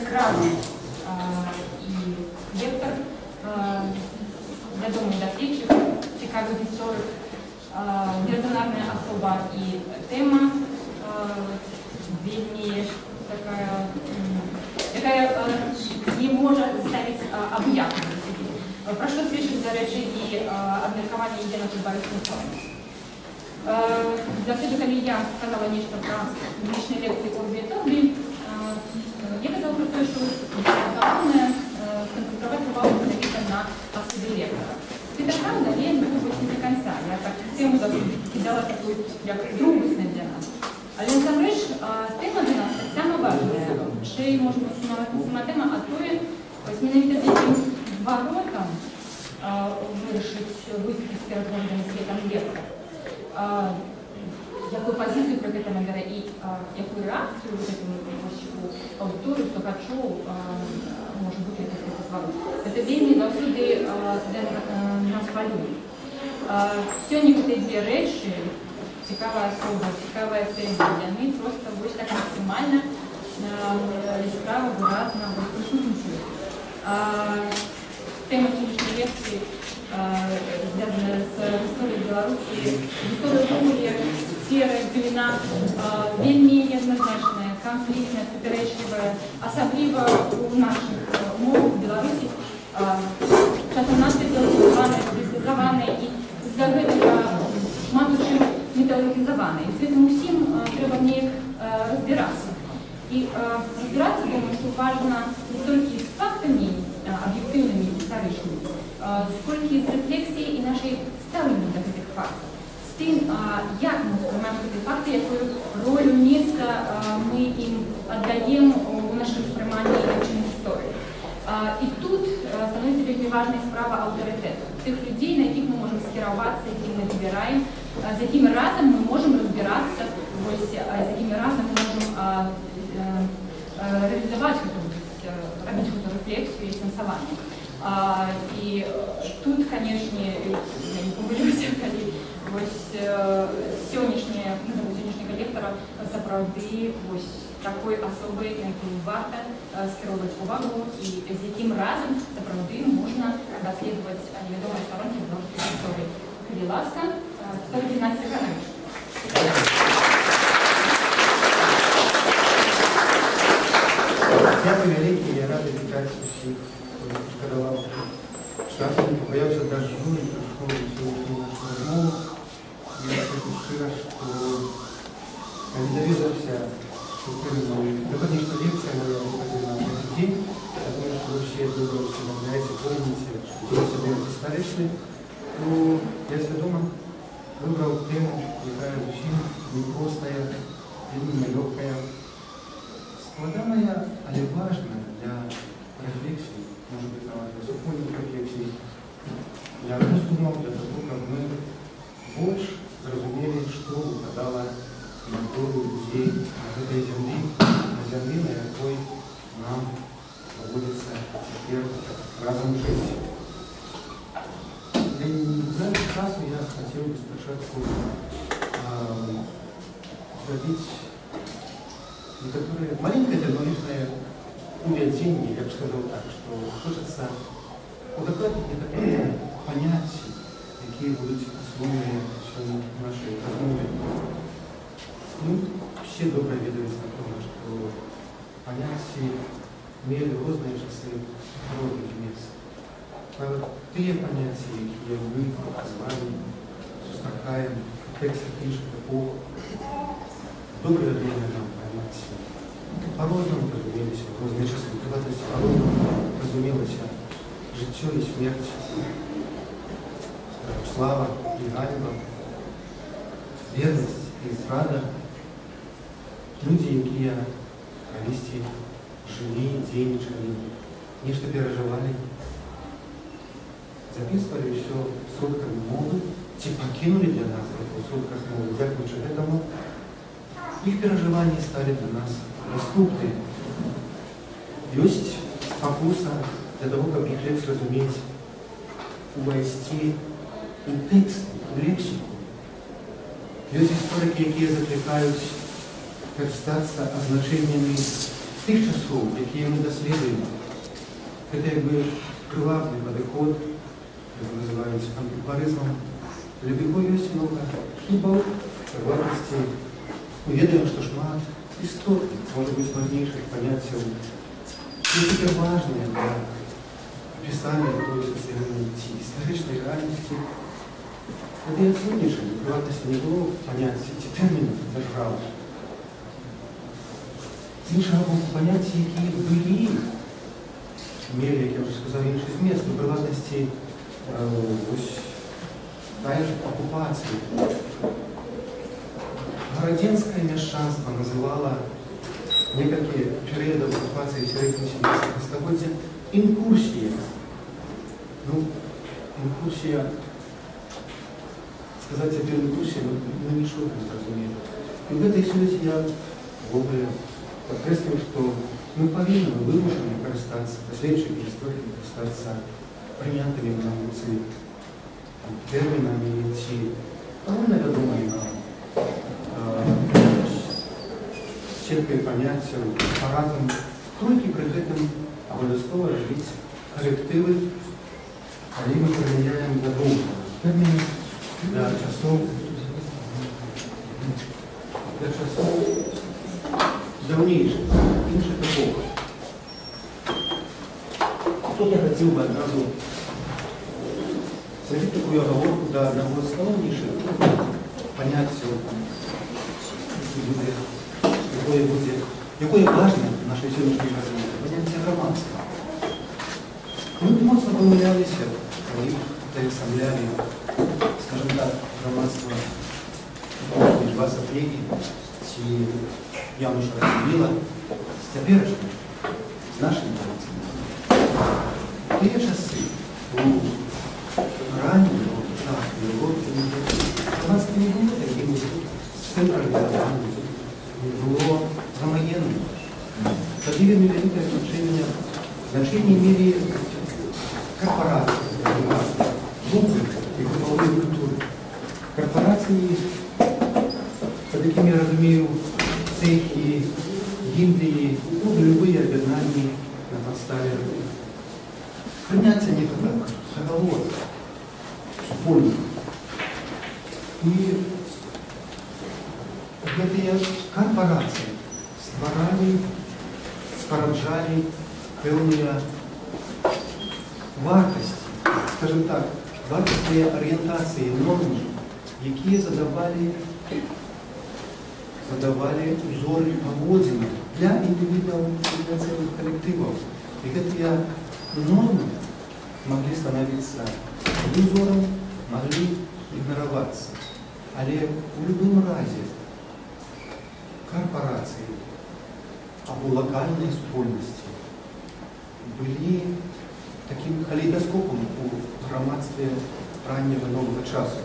яскравий і вектор, відомий дослідчик, цікавий історик, неординарна особа і тема вельми такая, якая не может ставить объявку за себе. Про что свідчить, до речі, і обміркування Євгена Борисовича. Завжди, коли я сказала нечто про личні лекції Орбі і Тобі, я казала про те, що головне сконцентрувати увагу на особі лектора. Это правда, я не буду не до конца. Я так тему кидала такую, як другісну для нас. Але насамрэч, тема для нас так само важная. Ще й, може бути, сама тема, а то є, ось менавіта таким зворотом вирішить выступить з перадвоєнним світом лектора. Яку позицію про гэта набере і яку реакцію у аудиторію, слухачу може бути такий зворот. Це вельми заўсёды нас хвалює. Сьогодні ці дві речі, цікава особа, цікавая тема, яны просто вось так максимально яскраво, выразно присутствуют. Тема сегодняшней лекции связана с историей Беларуси, история серая, длина, вельми неоднозначная, конфликтная, суперечливая, особливо у наших умов в Беларуси. Часом нас специализованные и за гэтага шмат у чым металогізаваны. І з гэтым усім трэба неяк разбірацца. І разбірацца, думаю, што важна не толькі з фактамі аб'ектыўнымі і гістарычнымі, сколькі з рэфлексіяй і нашай стаўленнем да гэтых фактаў. З тым, як мы ўспрымаем гэтыя факты, якую ролю, месца мы ім аддаем у нашым успрыманні і вывучэнні гісторыі. І тут становіцца вельмі важнай справа аўтарытэту. Тых людзей, на якіх мы можам скіравацца, якіх мы выбіраем, з якімі разам мы можам разбірацца, з якімі разам мы можам реалізаваць гэту, рабіць гэту рэфлексію і сэнсаванне. І тут, канешне, я не памылюся, калі сённяшняга лектара сапраўды такой асобай, на якую варта скіроўваць увагу і з якім разам сапраўды можна даследаваць невядомыя старонкі беларускай гісторыі. Калі ласка, Віктор Геннадійович Тиханович. Дякую велике, я радий вітати усіх, хто скерував час, не побоявся дождю і прийшов до сьогодні нашу розмову. Я скажу щиро, що я не довідався, що конечно, лекция моя выходила на этот день. Я думаю, что вы все друга знаете, помните, что я себе старейший. Но я свідомо выбрал тему, которая очень непростая, именно легкая, складанная, але важная для рефлексии, может быть, на вашей сухонных рефлексий, для раздумов, для того, как мы больше зразумели, что выпадало на долю людей на этой земле, на якой нам доводится теперь разом жить. Для данного часу я хотел бы спочатку сделать некоторые маленькое технологичное уведение, я бы сказал так, что хочется удокладить некоторые понятия, какие будут основные нашей размовы. Ну, все добре ведаються на тому, що поняття мали різні часи, різні вместе. Навіть ті поняття, які ми з вами зустрічаємо в текстах інших епох, добре время нам поняття. По-розному розумілися в різні часи, по-розному розумілося життя і смерть, слава і ганьба, бідність і зрада. Люди, які колись жили, денежили, нечто переживали, записывали все в сроках мовы, те покинули для нас это в сроках мовы, дякуючи этому, их переживания стали для нас доступны. Есть спокуса для того, как их легче разуметь, увести у текст, у лексику. Есть историки, которые закликают користатися означеннями тых часоў, якія мы даследуем, гэта як бы прывабны падыход, як называюць антыкварызмам, для якого ёсць многа хібаў, прыватнасцей. Мы ведаем, што шмат істотных, можа быць, важнейшых паняццяў, не важныя для опісання той сацыяльнай ці гістарычнай рэальнасці. Калі адсутнічалі, прыватнасці не было паняцця ці тэрмінаў дзяржавы. З іншага боку, паняцці, якія былі, мелі, як я ўжо сказаў, іншы змест, у прыватнасці тая ж акупацыя. Гарадзенскае мяшчанства называла некалькі перыядаў акупацыі сярэдзіны 17 стагоддзя інкурсія. Інкурсія, сказаць цяпер інкурсія, нічога не зразумела. І ў гэтай сувязі я падкрэсліў, што мы павінны вымушаны карыстацца, даследчыкі гісторыі карыстацца прынятымі на навуцы тэрмінамі ці агульнавядомымі нам сеткай паняццяў, апаратам, толькі пры гэтым абавязкова рабіць карэктывы, калі мы прымяняем дадому тэрміны для часоў даўнейшых, іншых эпох. Тут я хацеў бы адразу зрабіць такую агаворку да аднаго з галоўнейшых паняццяў, якое важна в нашай сённяшняй размове, паняцце грамадства. Мы моцна памыляліся, калі перасамлялі, скажем так, грамадства лічба саплегі ці Януша Радзівіла з цяперашнім, з нашым грамадствам. У тыя часы, у раннім часу Европы, грамадства не было такім цэнтралізаваным, не было гомогенным. Тады вельмі вялікае значэнне мелі корпорации, музыка и групповые культуры. Корпорации, под якими я разумею цехи, гильдии, любые объединения на подставе прыняцця некага договора супольных. И гэтыя корпорации стваралі, спараджалі пэўныя вартасці, скажем так, вартасныя арыентацыі, нормы, якія задавалі узоры паводзін для індывідаў і для цэлых калектываў. І гэтыя нормы маглі становіцца узорам, маглі ігнаравацца. Але ў любым разе корпорацыі або локальныя супольнасці былі таким калейдаскопом у грамадстве раннего нового часу.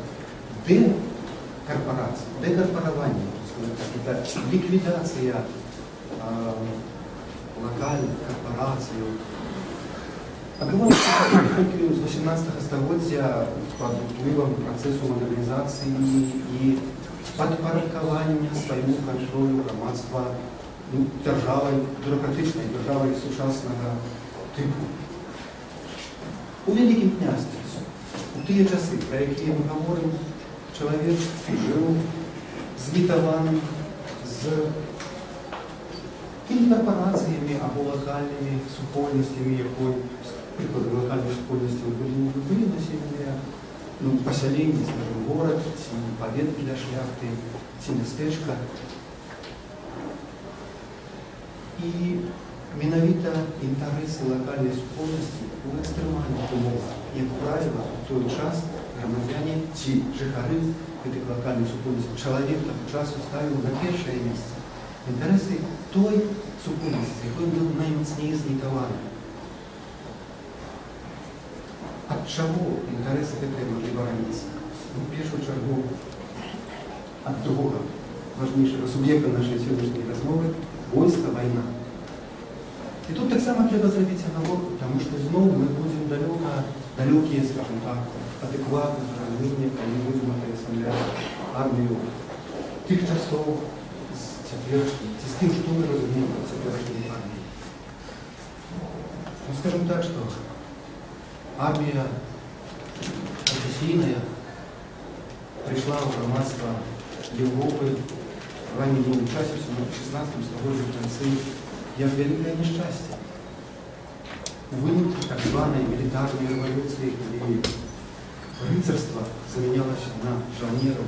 Декорпорация, декорпорование, это ликвидация локальных корпораций. Адбывалася толькі з 18 стагоддзя пад уплывам працэсу мадэрнізацыі і падпарадкавання свайму кантролю грамадства дзяржавай, бюрократычнай дзяржавай сучаснага тыпу. У вялікім княстве, у тыя часы, пра якія мы гаворым, чалавек жыў звітаваным з тымі карпорацыямі або лакальнымі супольнасцямі, якой, прыклады лакальных супольнасцяў былі населеныя, пасяленні, скажем, горад, ці павет для шляхты, ці мястэчка. І менавіта інтарэсы лакальнай супольнасці ў экстрэмальных умовах. Як правіла, у той час грамадзяне ці жыхары гэтых лакальных супольнасцей чалавек таго часу ставіў на першае месца інтарэсы той супольнасці, якой быў наймацней знітаваны. Ад чаго інтарэсы гэтыя маглі бараніцца? У першую чаргу ад другога важнейшага суб'екта нашай сённяшняй размовы — войска, вайна. І тут таксама трэба зрабіць агаворку, таму што зноў мы будзем далёкія, скажем так, адэкватных разуменнях, калі будзем перасамляць армію тых часоў з с тем, что мы разумеем под цяперашняй армией. Ну, скажем так, что армия профессийная пришла в громадство Европы в раннем часе, в 16 столетии Франции, як великое несчастье. Вынутки так званой милитарной революции, где рыцарство заменялось на жанеров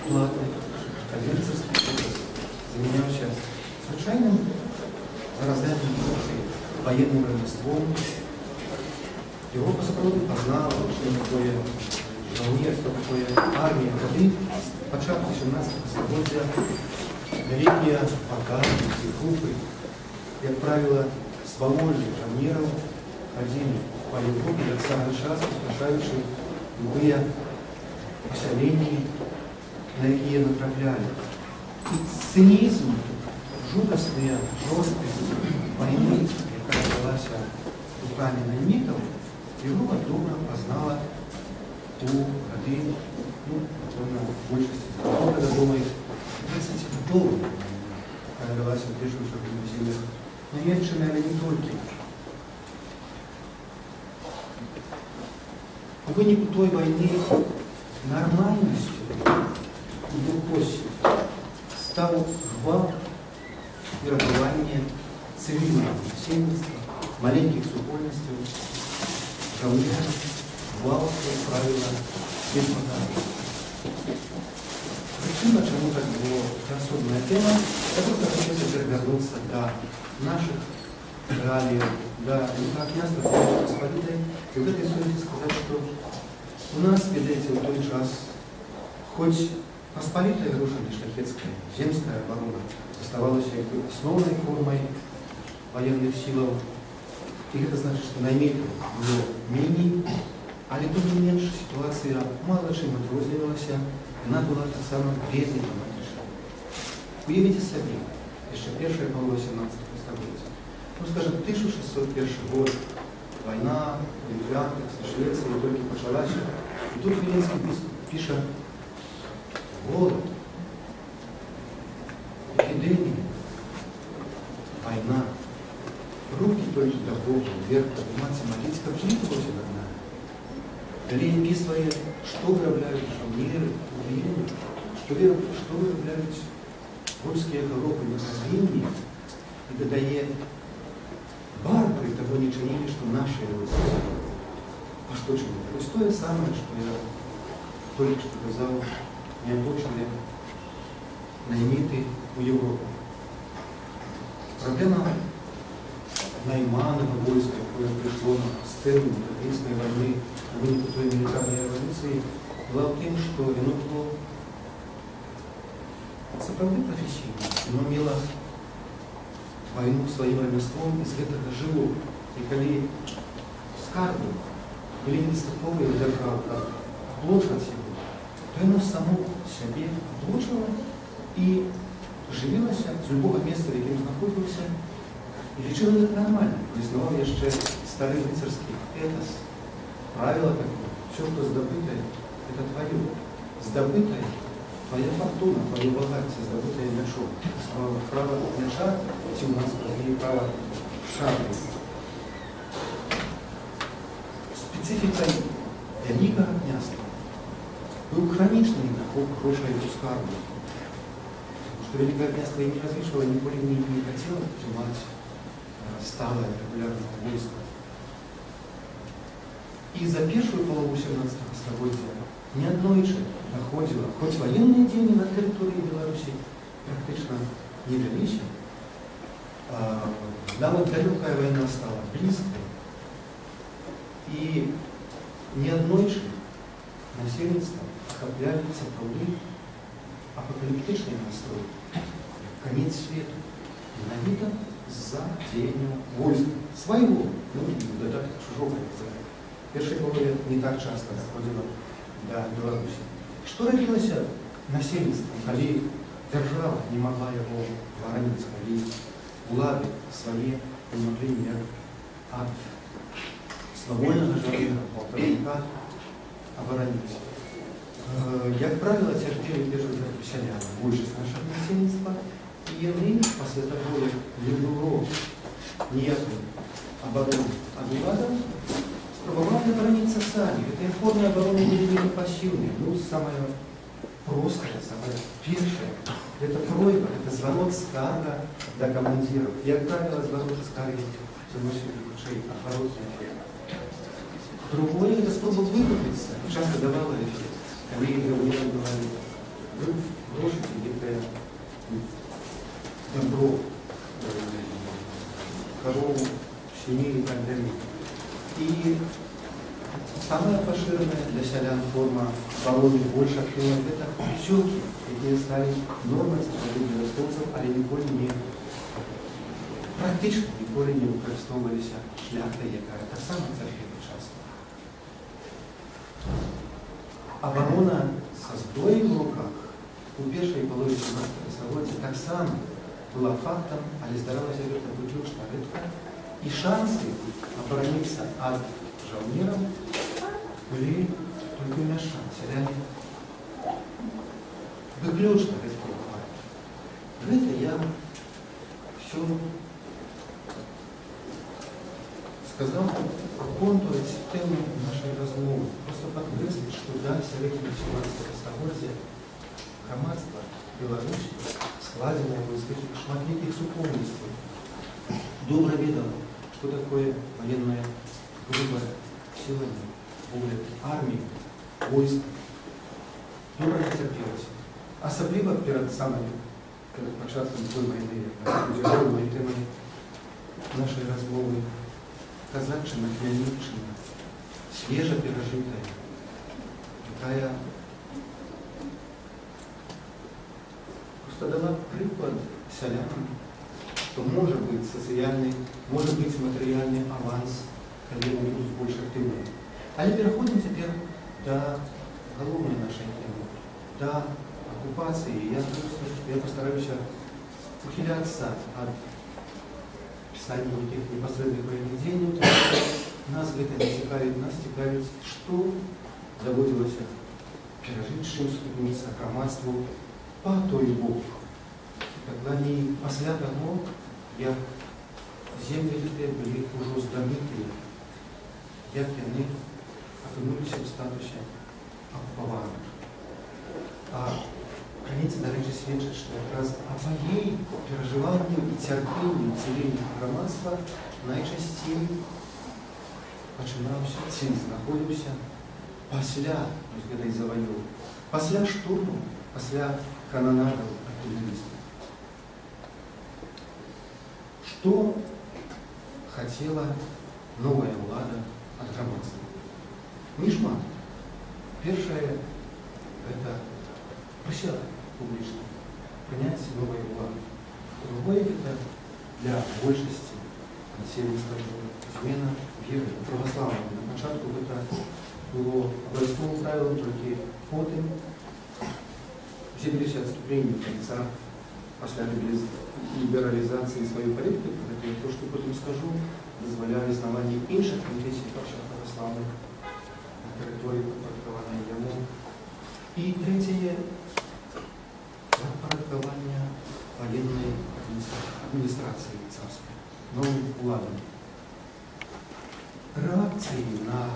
платных, а рыцарский образ заменялся случайным зарожданием военным ремеством. Европа сапраўды познала, что такое жанер, что такое армия, кады початку 17 столетия летние показы, группы, как правило, свободных жанеров ходили по Европе до самого часа, спасающие любые поселения, на какие натрапляли. И цинизм, жуткостная жесткость войны, которая велась руками наймитов, Европа добро познала у годы, ну, в большести, когда думает, 30 годов, когда велась в первых землях, но Німеччина, але не только. В вынику той войны нормальностью и эпохи стал гвалт и рабование цивильного насельництва, маленьких супольностей, жаулеров, гвалт, как правило, без подачи. Причина, чему так была особенная тема, я просто хочу теперь вернуться до наших реалий, до княжества Посполитой, и в этой связи сказать, что у нас, видите, в тот час, хоть Посполитая рушена шляхетская земская оборона оставалась основной формой военных сил, и это значит, что наймитов было менее, але тем не меньше ситуация мало чем отрозняилась, она была так самым вредной драматичной. Уявите себе, еще первая половина 17 столетия, ну скажем, 1601 год, война, иммигранты, Швеция только началась, и тут Виленский пишет голод, эпидемия, война, руки только до Бога, вверх, подниматься, молиться, как жить против одна. Далее описывает, что вырабатывают шамнеры, убиения, что вырабатывают русские головы на развении, и додает, барбары того не чинили, что наши русские. А что чинили? То есть то же самое, что я только что сказал, необычные наймиты у Европы. Проблема Найманова войска, которое пришло на сцену Европейской войны, в вынику той милитарной революции, была в том, что оно было сапраўды профессийно, оно имело войну своим ремеством из этого жило. И когда скарбы были нестыковые державы, блочат себе, то оно само себе блочило и живилось с любого места, в яким находился, и лечило это нормально. Признавал еще старый рыцарский этос. Правило такое: все, что сдобытое, это твое. Сдобытое — твоя фортуна, твое богатство, сдобытое мячом. Право мяча, эти у нас и право шабли. Спецификой великого княжества был хроничный доход прошлой скарбы. Потому что Великое княжество и не разрешило, николи не хотело принимать сталое регулярное войско. И за первую половину 17 столетия ни одной же находило, хоть военные деньги на территории Беларуси практически не велись, да, вот далекая война стала близкой, и ни одной же насельництво охопляли сапраўды апокалиптичный настрой, конец света, ненавидно за деянием войска своего, ну, додаток чужого. Первая половина не так часто доходила до Беларуси. Что родилось насельництвом, когда держава не могла его воронить, когда улады свои не могли никак от свободного желания полковника оборонить. Как правило, терпели первые селяне, большинство нашего насельництва, яны пасля таго, як не было ніякай абароны ад уладаў, спрабавалі абараніцца самі. Гэтыя формы абароны былі вельмі пасіўныя. Ну, самая простая, самая первая – это просьба, это звонок скарга до командиров. Як правило, звонок скарги заносили хутчэй оборотный эффект. Другое – это спроба выкупиться. Часто давало эффект. Коллеги громадянам говорили: вы бросите некое добро, корову, свиней и так далее. И самая поширенная для селян форма обороны больше активных – это пчелки, которые стали нормой сохранения ростовцев, але ніколи не практично ніколи не використовувалися шляхта, яка так само церкві часто. Оборона со зброєю в руках у першій половині 17 століття так само була фактом, але здаралася гэта выключна рэдка, і шансы оборониться от жаўнераў были только мяшчан, селяне выключна рызыкавалі. Гэта я все сказал контурить тему нашей размовы. Просто подкреслить, что да, сярэдзіне 17 стагоддзя грамадства Беларусі, складзенае из таких шматлікіх супольніцтваў, добра ведала, что такое военная грубая сіланне, погляд армии, войск. Добра не терпелася. Асабліва перед пачаткам той войны, моей темой нашей размовы, казаччына, Хмельніччына, свежа перажитая, якая просто дала прыклад сялянам, что может быть социальный, может быть материальный аванс, калі яны будуць больш актыўнымі. Але пераходзім цяпер да галоўнай нашай тэмы, да оккупации. Я постараюсь ухиляться от писания никаких непосредственных военных деяний, потому что нас это не цікавит, нас цікавит, что доводилось пережить, что ступница громадству по той бок. Когда не после того, як земли эти были уже здобыты, як яны опынулись в статусе оккупованных. А границы, до речі, свідчать, що якраз апогей переживанню і цярпенню цивільного громадства найчастей починався, ці знаходився пасля гэтай заваёўкі, пасля штурму, пасля канонадаў артиллеристов. Что хотела новая влада от громадства? Не шмат. Первое – это просила публично принять новую владу. Другое – это для большести насельніцтва змена веры православной. На початку это было обовязковым правилом, только потом взялись отступления конца после либерализации своей политики, то, что потом скажу, дозволяли основание інших конфессий православных на территории подпорядкованной ему. И третье – подпорядкование военной администрации царской, новым владом. Реакции на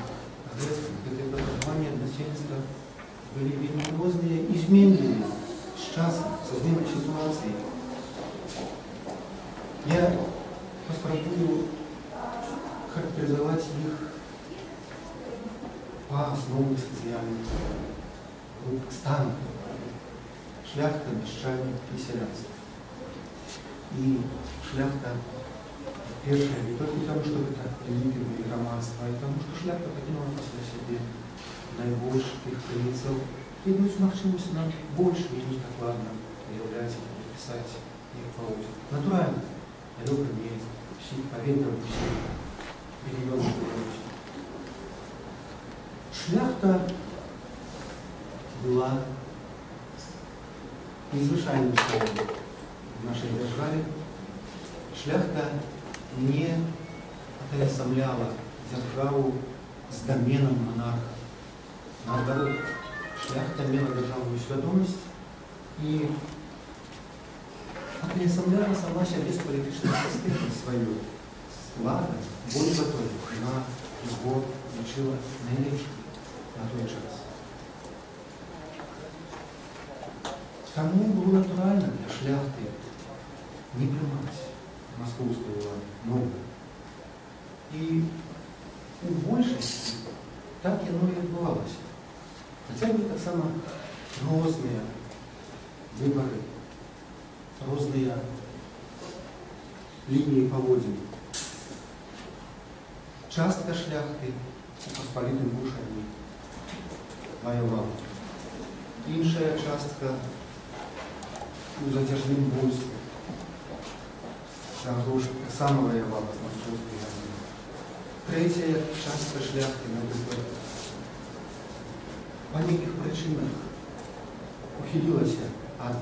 это подпорядкование насельства были вельмозные, измененные с часом, со сменой ситуации. Я попробую характеризовать их по основным социальным станам. Шляхта, мещане и селянство. И шляхта первая не только потому, что это примитивные громадства, а и потому, что шляхта покинула после себе наибольших границев. И будет максимум нам больше минус докладно является писать их полосы. Натурально, я люблю иметь все поверхности, все перевозы. Шляхта была незвычайным словом в нашей державе. Шляхта не пересамляла державу с доменом монарха. Наоборот, шляхта имела державную свядомость и переасамблея сама себе без політичної системи свою влада були готові на його лічила найлегше на той час. Тому було натурально для шляхти не приймати московську владу нову. І у більшості так воно і відбувалося. Хоча б так само різні вибори, різні лінії поводжень. Частка шляхти у Посполитому Бушані воювала. Інша частка у затяжним войску. Сама воювала з московською армією. Третя частка шляхти, наприклад, по неких причинах ухилилася від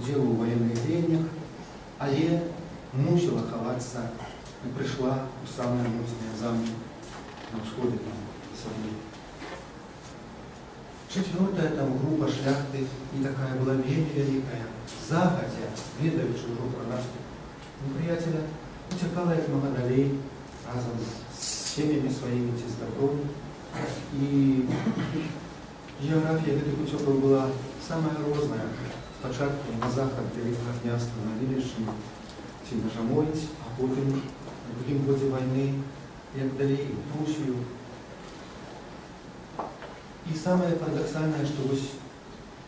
уділу у воєнних діяннях, але мусила ховатися и пришла в самые мощные замки на всходе Сибири. Четвертая там группа шляхты и такая была вельми великая, загодя, ведаючи уже про нас неприятеля, утекала як Магадалей разом с семьями своими ці с добром. И география этих утеков была самая розная. Спочатку на заход Великого княжества на Віліччині, ці Нажамойць, а потім в другім годі війни, як далі, в Прусію. И самое парадоксальное, что вот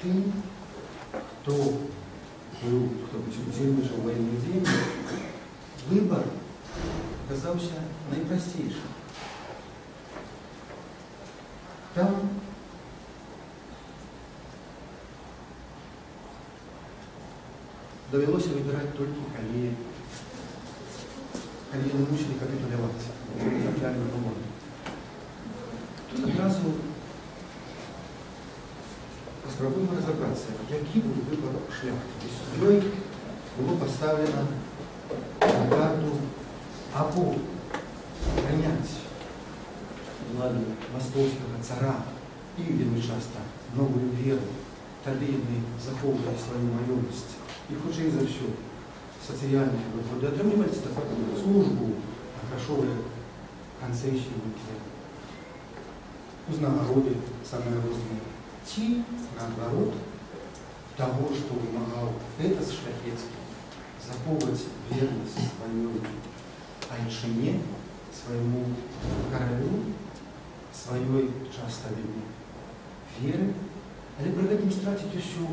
тем, кто удерживал военные деньги, выбор оказался наипростейшим. Там довелось выбирать только коли не мучили капитулировать в реальном уморе. Тут одразу спробуємо розібратися, який був вибір шляхти. Тобто було поставлено на карту або прийняти владу московського цара і вельми часто новую віру, тоді вони заховували свою майорність. І хоча і за все соціальні виходи отримували таку службу, грошові концесії, узнагороди саме розні. Ті, наоборот, того, что вымогал этот шляхетский, заховывать верность своей айшине, своему королю, своей часто веры, але при этом стратить еще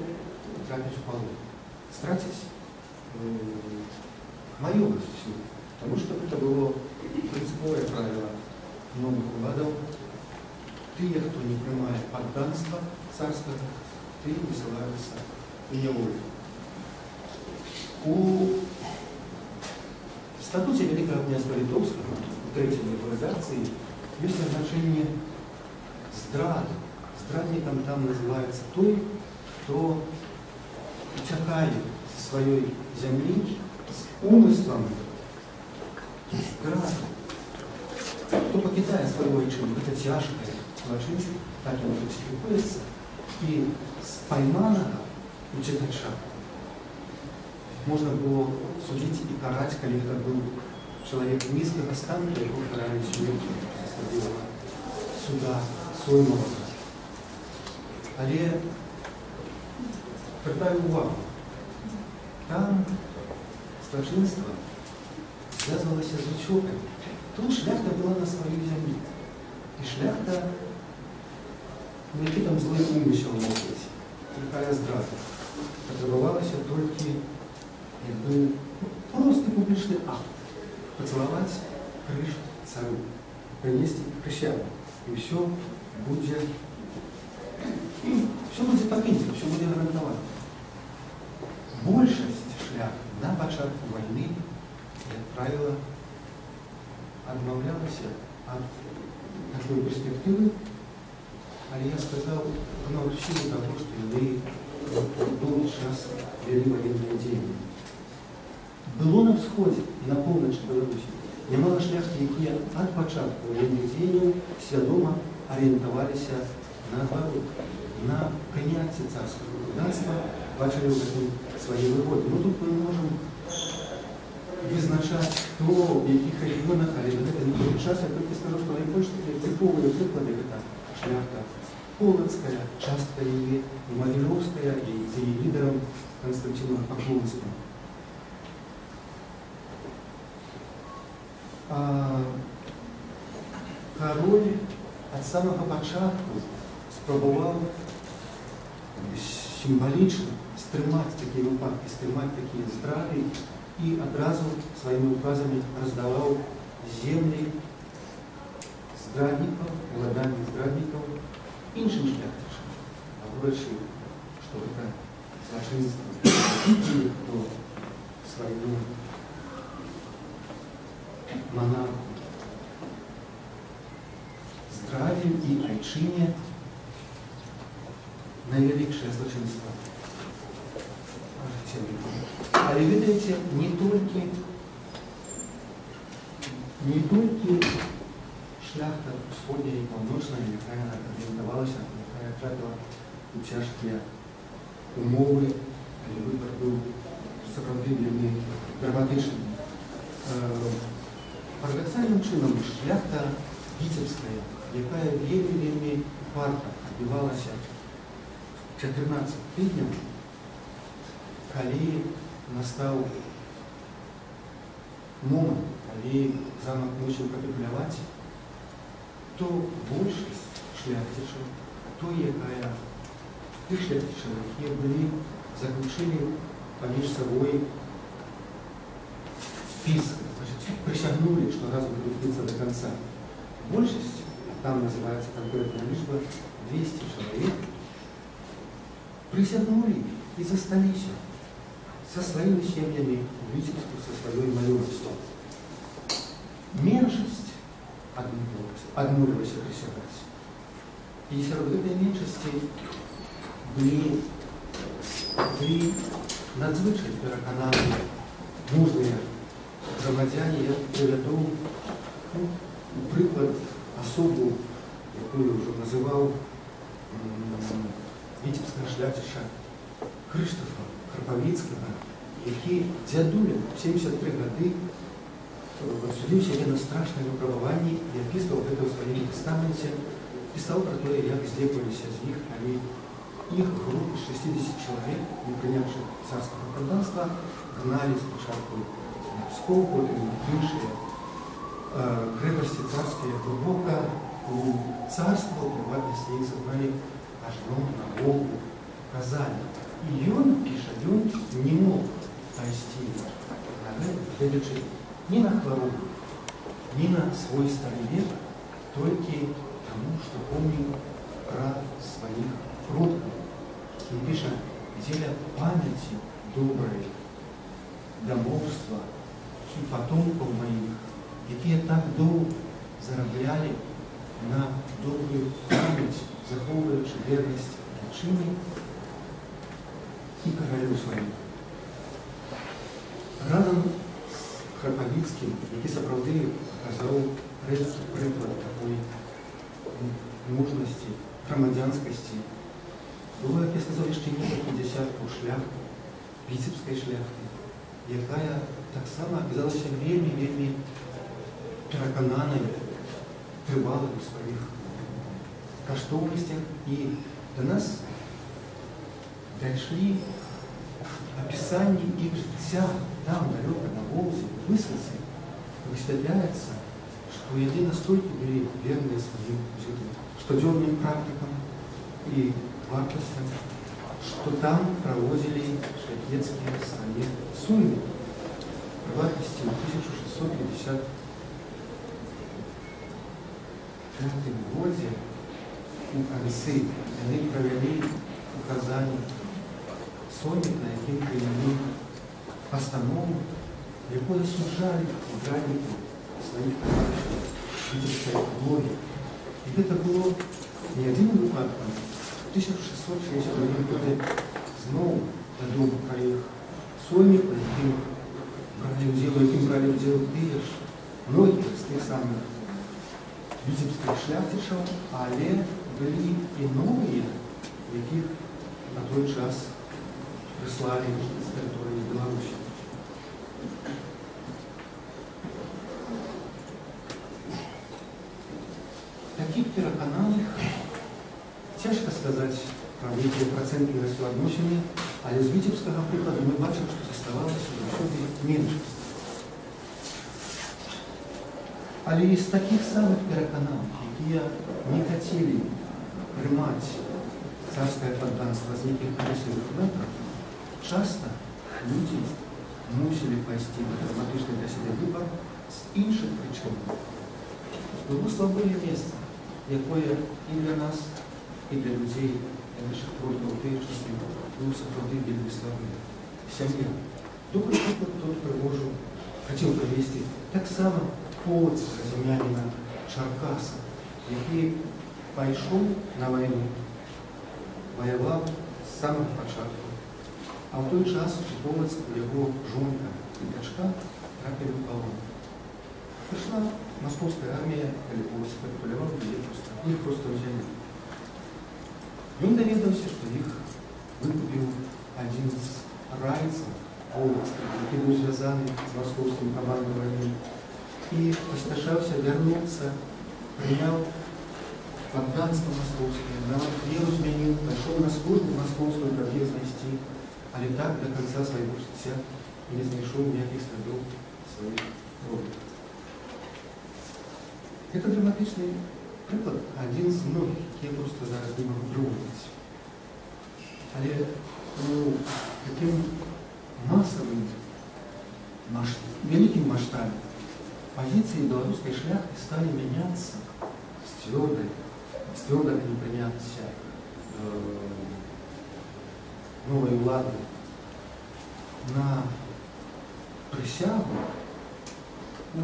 трапить полу, стратить майорность всю, потому что это было принциповое правило многих владов. Те, кто не принимает подданство царского, ты высылаются в неволю. В статуте Великого князя Литовского, в третьей его редакции, есть означение здрады. Здрадником там называется той, кто утекает со своей земли с умыслом здрады. Кто покидает свою отчину, это тяжкое злочинство, так и может приходится, и с пойманного утекача можно было судить и карать, когда это был человек низкого стана, его карали смертью суда соймого. Але звертаю увагу, там злочинство связывалось с утеком. Тут шляхта была на своей земле. И шляхта, ну який там злий умисел мог бути, якая здрада. Потребувалося тільки, якби, просто публічний акт. Поцілувати криш царю, принести присягу. І все буде покинуто, все буде гарантовано. Большість шляхти на початку війни, як правило, відмовлялася від такої перспективи, але я сказав, вона в силу того, що вони довгий час вели воєнні дії. Було на Всході і на півночі Білорусі немало шляхти, які від початку воєнних дій свідомо орієнтувалися наоборот, на прийняття паняцце царскага падданства бачылі ў гэтым свае выгоды. Ну тут мы можам вызначаць, хто в якіх рэгіёнах, але гэта не той час. Я толькі скажу, што найбольш тыповыя прыклады гэта шляхта полацкая, частка яе, і Маліжоўская, і з яе лідарам Канстантіном Паклонскім. Кароль ад самага пачатку спрабаваў сімвалічна стрымаць такія выпадкі, стрымаць такія здрады і адразу сваімі указамі раздаваў землі здраднікаў, уладанні здраднікаў іншым шляхцічам. Говорячы, што гэта злачынства, хто свайму монарху здрадзіў і айчыне найвялікшае злачынства. Але ведаеце, не толькі шляхта усходняя і паўночная, якая арыентавалася, якая трапіла у цяжкія умовы, але выбар быў сапраўды вельмі драматычны. Парадаксальным чынам шляхта віцебская, якая вельмі варта адбівалася 14 тыдняў, калі настаў момант, калі замак мусіў капітуляваць, то большасць шляхцічаў, тых шляхцічаў, якія былі заключылі паміж сабой спіс, прысягнулі, што раз будуць біцца до конца. Большасць, там называецца конкретная лічба, 200 чалавек, прысягнулі і засталіся со сваімі сем'ямі у Віцебску, со сваёй маёмасцю. Меншасць адмовілася прысягаць. І сярод гэтай меншасці былі надзвычай перакананыя мужныя грамадзяне. Я прывяду у прыклад асобу, якую ўжо называў віцебскага шляхціша Крыштафа Крапавіцкага, які дзядуля 73 гады адсудзіў сябе на страшнае выпрабаванне і апісваў гэта ў сваім тестаменце, пісаў пра тое, як здзекаваліся з іх, калі іх групы 60 чалавек, не прынявшы царскага падданства, гналі спачатку на Пскоў, потым іншыя крэпасці царскія глыбока у царства, у прыватнасці іх забралі аж на Волгу, Казань. І ён, піша, ён не мог пайсці на гэта, гледзячы ні на хваробу, ні на свой стары век, толькі таму, што помніў пра сваіх продкаў. І піша, дзеля памяці добрай дамоўства і патомкаў маіх, якія так доўга зараблялі на добрую памяць, захоўваючы вернасць айчыне і каралю сваім. Разам з Крапавіцкім, які сапраўды паказаў рэдкі прыклад такой мужнасці, грамадзянскасці, было, як я сказаў, яшчэ некалькі дзясяткаў шляхты, віцебскай шляхты, якая таксама аказалася вельмі перакананай, трывалай у сваіх каштоўнасцях. І да нас дайшлі апісанні іх жыцця там, далёка на Волзе, у Высоцы. Высвятляецца, што яны настолькі былі верныя сваім штодзённым практыкам і вартасцям, што там праводзілі шляхецкія свае суды. Прыватнасці ў 1655 годзе у канцы яны правялі у Казані соймік, на якім прынялі пастанову, якой асуджалі здраднікаў сваіх таварышаў віцебскай глорыі. І гэта было не адзіным выпадкам. У 1662 годзе зноў вядома пра іх соймік, на якім бралі ўдзел тыя ж многія з тых самых віцебскіх шляхцічаў, але былі і новыя, якіх той час прислали з території Білорусі. Таких перакананых цяжка сказаць пра нейкія працэнтныя суадносіны, але з віцебскага прыкладу мы бачым, што заставалася заўсёды меншасць. Але і з такіх самых перакананняў, якія не хацелі прымаць царскае падданства з нейкіх красивых мэтраў, часта людзі мусілі пайсці на драматычны для сябе выбар з іншых прычын. Было слабое месца, якое і для нас, і для людзей, наших продкаў у тыя часы, было сапраўды вельмі слабое. Сям'я. Добры прыклад тут прывожу, хацеў прывесці таксама полацкага земляніна Чаркаса, які пайшоў на вайну, ваяваў з самага пачатку. А ў той час у Полацку яго жонка і дачка трапілі ў палон. Прыйшла маскоўская армія, калі Полацк капітуляваў, іх проста ўзялі. Ён даведаўся, што іх выкупіў адзін з райцаў Полацка, які быў звязаны з маскоўскім камандаваннем, і паспяшаўся вярнуцца, прыняў падданства маскоўскае, нават веру змяніў, пайшоў на службу маскоўскую, каб іх знайсці, але так до конца свайго жыцця не знайшоў ніякіх слядоў сваіх родных. Гэта драматычны прыклад, адзін з многіх, якія проста зараз не магу прыводзіць. Але у такім масавым, вялікім маштабе пазіцыі беларускай шляхты сталі мяняцца з цвёрдага непрыняцця новой улады на прысягу у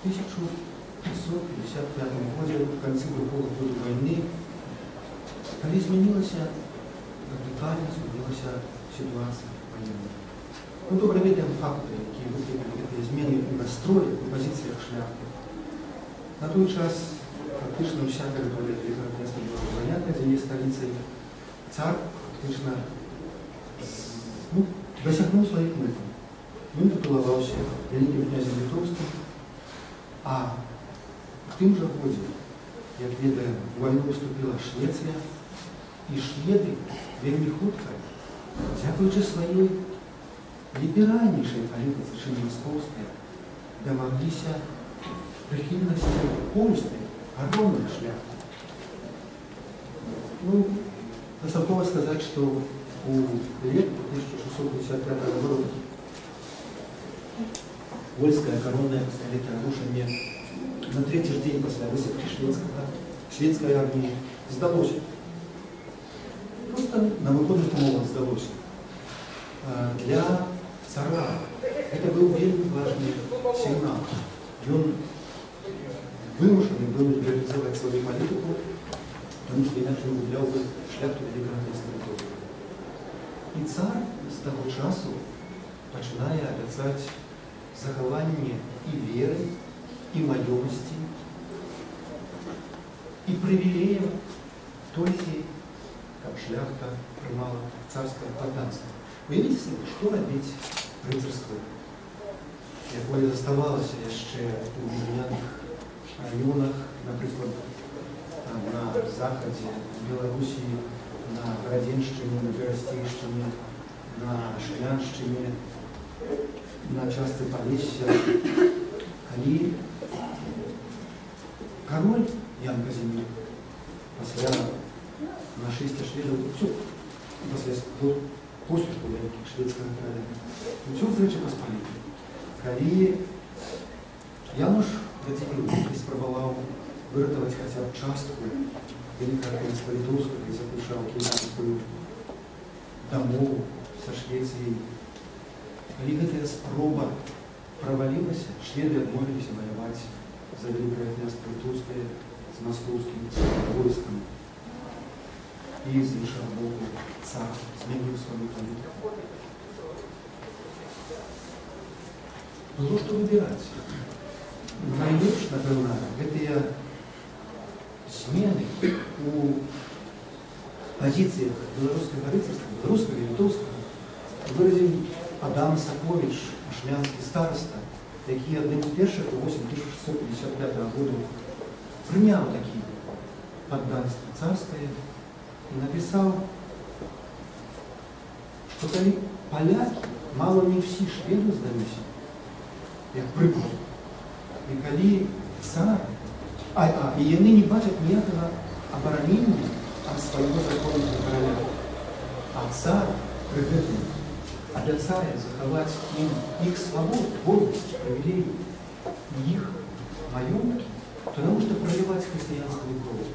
1555 годзе, в канцы другого года войны, калі змянілася, радыкальна змянілася ситуация военная. Мы добра ведаем факты, якія выклікалі гэтыя змены ў настроі, у пазіцыях шляхты. На той час фактычна ўся тэрыторыя Великага княства была занята, дзе є сталіцай. Цар фактычна дасягнуў сваіх мэтаў. Ён тытулаваўся вялікім князем літоўскім, а в тым жа годзе, як ведаем, у вайну ўступіла Швецыя, і шведы вельмі хутка, дзякуючы сваёй ліберальнейшай палітыцы, чым маскоўская, дамагліся прыхільнасці польскай агромнай шляхты. Дастаткова сказаць, што у лету 1655 года польская коронная пасталетае рушэнне на трэці ж дзень пасля высадкі шведскай арміі здалося. Просто на выходных умовах здалося. Для цара это быў вельмі важны сігнал. Ён вымушаны быў реалізаваць сваю палітыку, тому што іначай губляў бы шляхту Великага княства Літоўскага. І цар з таго часу пачынае абяцаць захаванне і веры, і маёмасці, і прывілеяў толькі, каб шляхта прымала царскае падданства. Уявіце сабе, што рабіць рыцарству, якое заставалася яшчэ ў мірняных раёнах, напрыклад, на захадзе Беларусі, на Гарадзеншчыне, на Берасцейшчыне, на Шкляншчыне, на частцы Палесся, калі кароль Ян Казімір пасля нашэсця шведаў пасля поспеху вялікіх шведскага краля уцёк з Рэчы Паспалітай, калі Януш Радзівілл спрабаваў выратаваць хаця б частку Великага княства Літоўскага і заключаў кіеўскую дамову са Швецыяй. Калі гэтая спроба правалілася, шведы адмовіліся ваяваць за Великае княства Літоўскае з маскоўскім войскам. І з іншага боку цар змяніў сваю палітыку. Было што выбіраць. Найлепш, напэўна, гэтыя змены у позициях белорусского рыцарства, белорусского и литовского, выразил Адам Сакович, ашлянский староста, який одним з перших у 1655 году прийняв такі подданство царское и написал, что коли поляки мало не всі шведу здалися, як приклад, і коли цар, і яны не бачать ніякого оборонения от своего законного короля, а цар при гэтым обещая заховать им их свободу, гордость, привилегии, их маёнтки, потому что проливать христианскую кровь.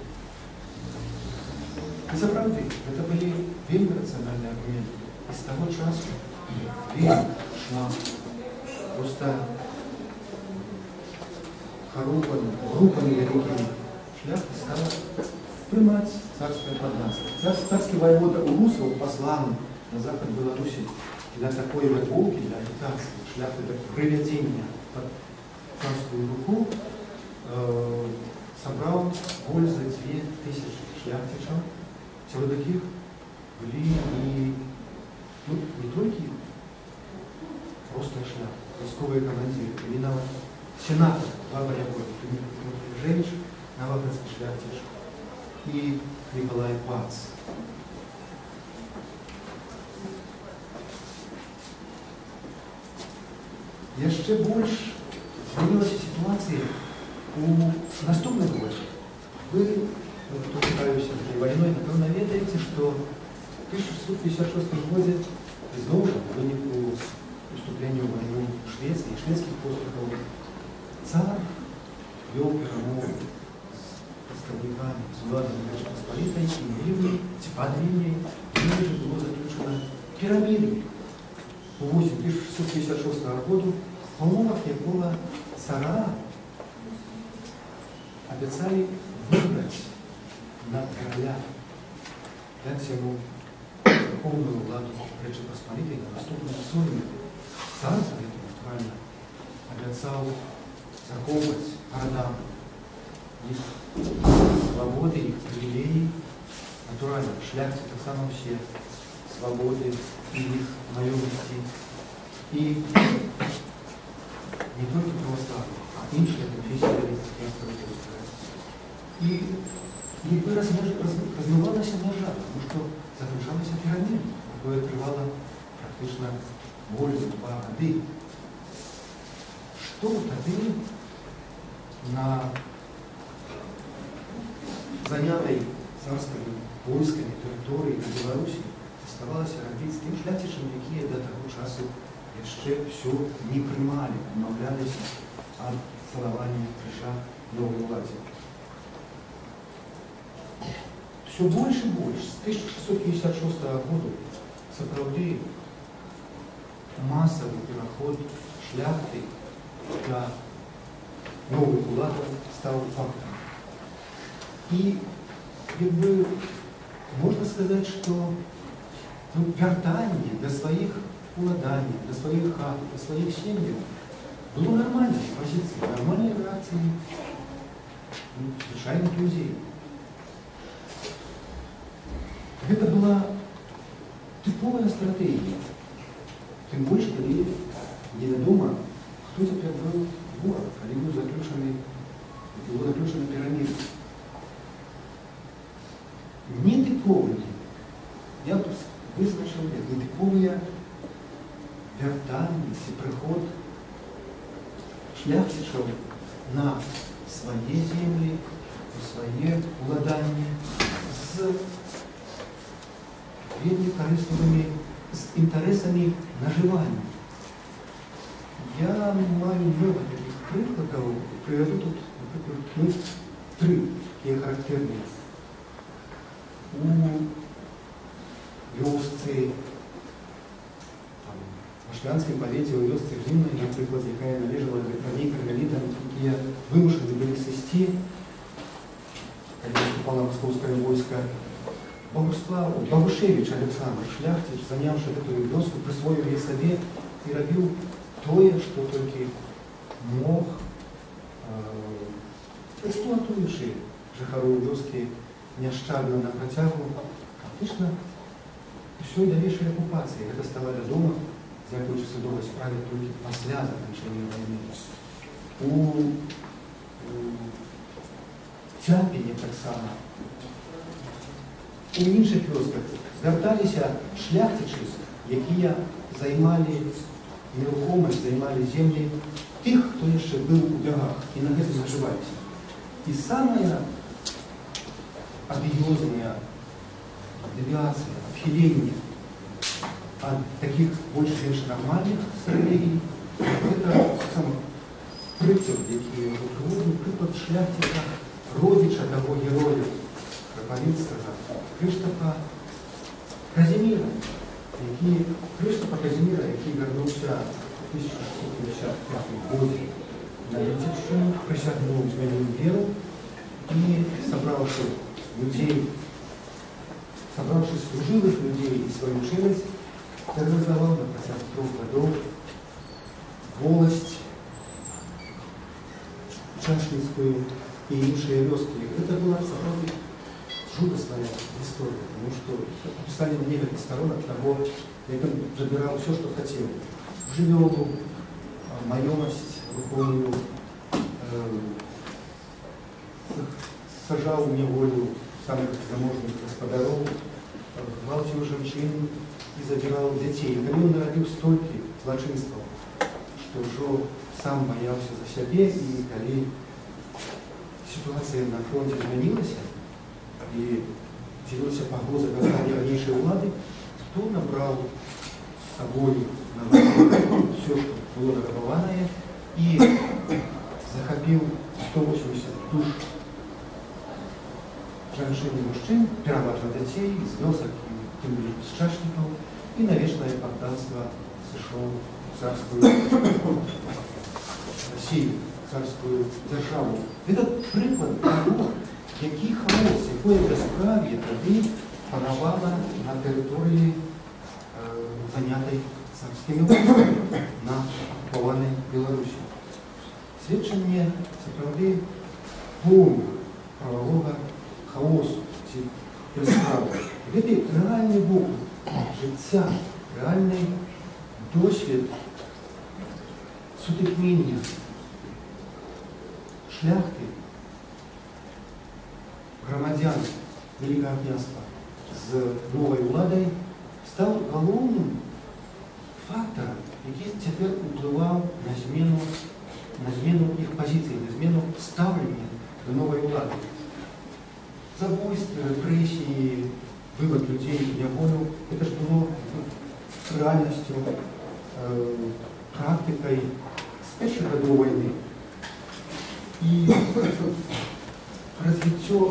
И заправды, это были вельми рациональные аргументы. И с того часу вельми шла просто группами великими шляхты стала принимать царское подданство. Царский воевода Урусов, посланный на запад Беларуси для такой рыбалки, для агитации шляхты, для приведения под царскую руку, собрал более за 2000 шляхтичев. Среди таких были и не только просто шляхты, войсковые командиры, и нават сенатор Лавря Женич, Новоградский шляхтич и Николай Пац. Еще больше изменилась ситуация у наступных годах. Вы, кто читаете этой войной, напевно, ведаете, что в 1656 году снова в вынику вступления в войну Швеции и шведских островов царь вел перемовы с представниками, с владами Речи Посполитой, и Ливней, под Ливней, и же было заключено пирамиды. У 1656 году в умовах якого цара обещали выбрать на короля, дать ему полную владу Речи Посполитой на наступном сольнике. Царь за это буквально обещал заховывать городам их свободы, их привилегий, натурально шляхте так само все свободы и их наемности. И не только православные, а іншие конфессии и якби размывалася межа, потому что заключалася пирамида, которая открывала практично более 2 года. Что тогда на занятой царскими войсками территории на Беларуси оставалось робить с тем шляхтичам, якія до того часу еще все не принимали, отмовлялись от целования крыша новой власти. Все больше и больше, с 1656 года, сопроводили массовый переход шляхты для новых уладов стал фактом. И якби можно сказать, что вертание до своих уладаний, до своих хат, до своих семей было нормальной позицией, нормальной реакцией случайных людей. Это была типовая стратегия. Тем больше, когда неведомо, кто теперь был город, когда был заключенный пирамида. Нетиповые, я тут вызначил, нетиповые вертания и приход шляхтичев на свои земли, свои владания с вельми корыстными, с интересами наживания. Я маю много таких прикладов, приведу тут, например, 3 такие характерные. У вёсцы, в ашлянскім павеце, у вёсцы Гліннай, наприклад, якая належала раней кармелітам, якія вымушаны былі сысці, калі наступала московское войско. Богушевич Александр Шляхтич, занявший эту вёску, присвоил ей себе и робил тое, что только мог, эксплуатуючи жыхароў вёскі няшчадна на працягу фактично ўсёй далейшай акупацыі. Гэта стала вядома, дзякуючы судовай справе толькі пасля заканчэння вайны. У Цяпіне таксама, у іншых вёсках звярталіся шляхцічы, якія займалі нерухомасць, займалі землі тых, хто яшчэ быў у бягах, і на гэтым нажываліся. І самая адыёзная девиация, отхиление от таких больше-меньше нормальных стратегий, это сам приклад, який виводив приклад шляхтика, родича того героя Кропивницького, Криштофа Казиміра, який вернувся в 1655 году на Литовщину, присягнув змінив віру і, собравши служилых людей и свою челюсть, организовал на протяжении 3 годов волость Чашницкую и іншие вёски. Это была жудасная история, потому что описали на несколько сторон от того, как он забирал все, что хотел. Живёлу, маёмость, духовную, сажал в неволю самых заможных господаров, гвалтил женщин и забирал детей. И он народил столько злочинства, что уже сам боялся за себя, и когда ситуация на фронте изменилась, и делился погроза восстания ранейшей влады, то набрал с собой на все, что было награбованное, и захопил 180 душ женщин и мужчин, переважно детей, из вёсок и тем более из чашников, и на вечное подданство сошел в царскую Россию, царскую державу. Это приклад того, який хаос, якое безправ'я тоді панувало на території, зайнятій царськими військами на окупованій Білорусі. Свідчення справді повного правового хаосу цих безправ. Це реальний бок життя, реальний досвід сутикнення шляхти, громадян Великого князства з новою владою став головним фактором, який тепер впливав на зміну їх позицій, на зміну ставлення до нової влади. Забойства, репрессии, вывод людей в неволю, это же было реальностью, практикой с первых годов войны. И развитие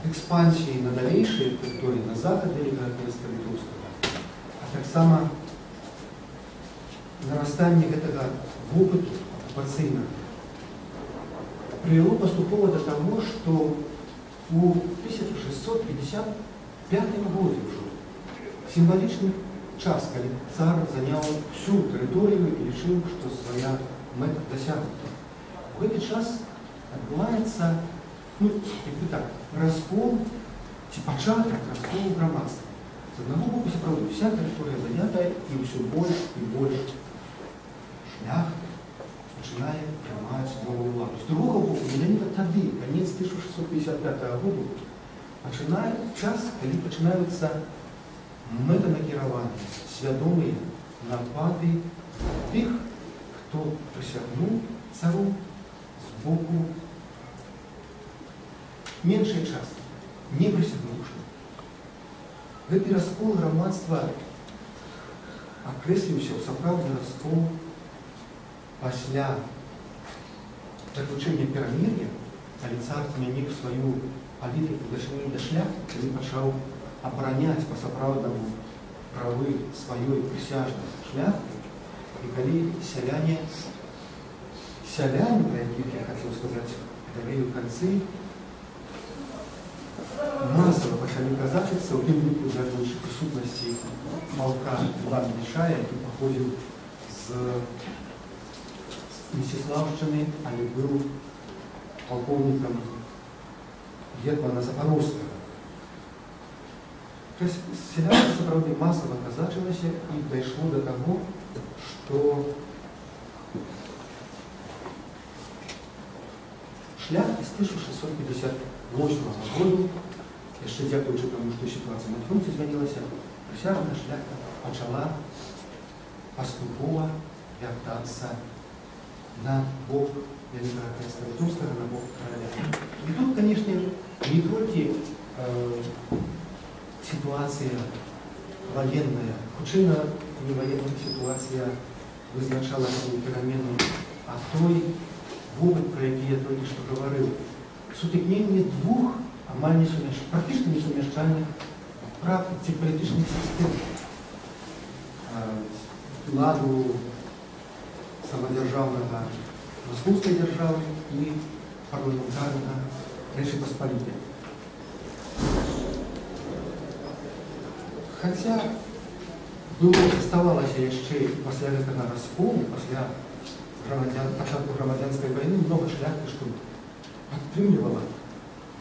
экспансии на дальнейшие территории, на запад Великого князства Литовского, а так само нарастание этого опыта оккупационного привело поступово до того, что у 1655 году уже символичный час, когда царь занял всю территорию и решил, что своя мета досягнута. В этот час отбывается, раскол, початок расколу громадства. С одного боку, правда, вся территория занята, и все больше и больше шляхты начинает приймати нову владу. З другого боку, менавіта тады, конец 1655 года, починає час, коли починаються метанакіравання, свідомі напади тих, хто присягнув цару з боку меншої частки, не присягнувши. Гэты раскол громадства окреслився в сапраўдны раскол пасля заключення перамір'я, калі цар змяніў сваю палітыку дачынення да шляхты, калі пачаў абараняць па-сапраўднаму правы сваёй прысяжнай шляхты, і калі сяляне, пра якіх я хацеў сказаць далей у канцы, масава пачалі казачыцца, у тым ліку дзякуючы прысутнасці палка Івана Мішая, які паходзіў з Мечиславшчыны, але был полковником гетмана Запорожского. Селянство сапраўды масава казачылася і дайшло до таго, што шляхта з 1658 году, яшчэ дзякуючы таму, што сітуацыя на фронце змянілася, прысяжная шляхта пачала паступова вяртацца на бок Вялікага князства Літоўскага, на бок караля. І тут, канешне, не толькі ситуация военная, хутчэй не военная ситуация вызначала такую перамену, а той вопыт, про які я толькі што гаварыў, сутыкненне двух амаль практычна несумяшчальных практык ці палітычных сістэм, ладу самадзяржаўнага Московской державы и парламентарного Рэчы Паспалітай. Хотя оставалася яшчэ пасля гэтага расколу, пасля пачатку грамадзянскай вайны, много шляхты, што падтрымлівала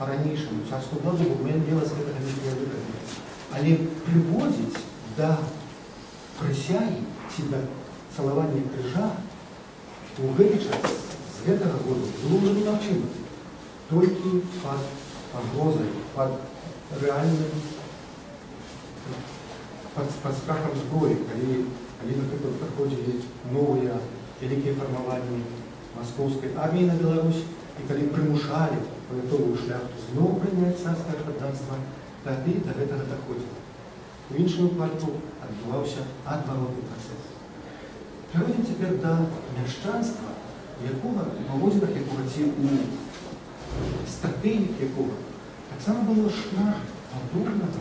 па-ранейшаму царскую ўладу, бо мела з гэтага нейкія выгады. Але прыводзіць да прысягі ці да цалавання крыжа у гэты час з гэтага года было ўжо немагчыма. Толькі пад пагрозай, пад рэальным, пад страхам зброі, калі, напрыклад, праходзілі новыя вялікія фармаванні маскоўскай арміі на Беларусь, і калі прымушалі павятовую шляхту зноў прыняць царскае падданства, тады да гэтага даходзіла. У іншым выпадку адбываўся адваротны працэс. Перайдзем цяпер да мяшчанства, якога на возерах, якога ці у стратэгіях якога таксама было шмат падобнага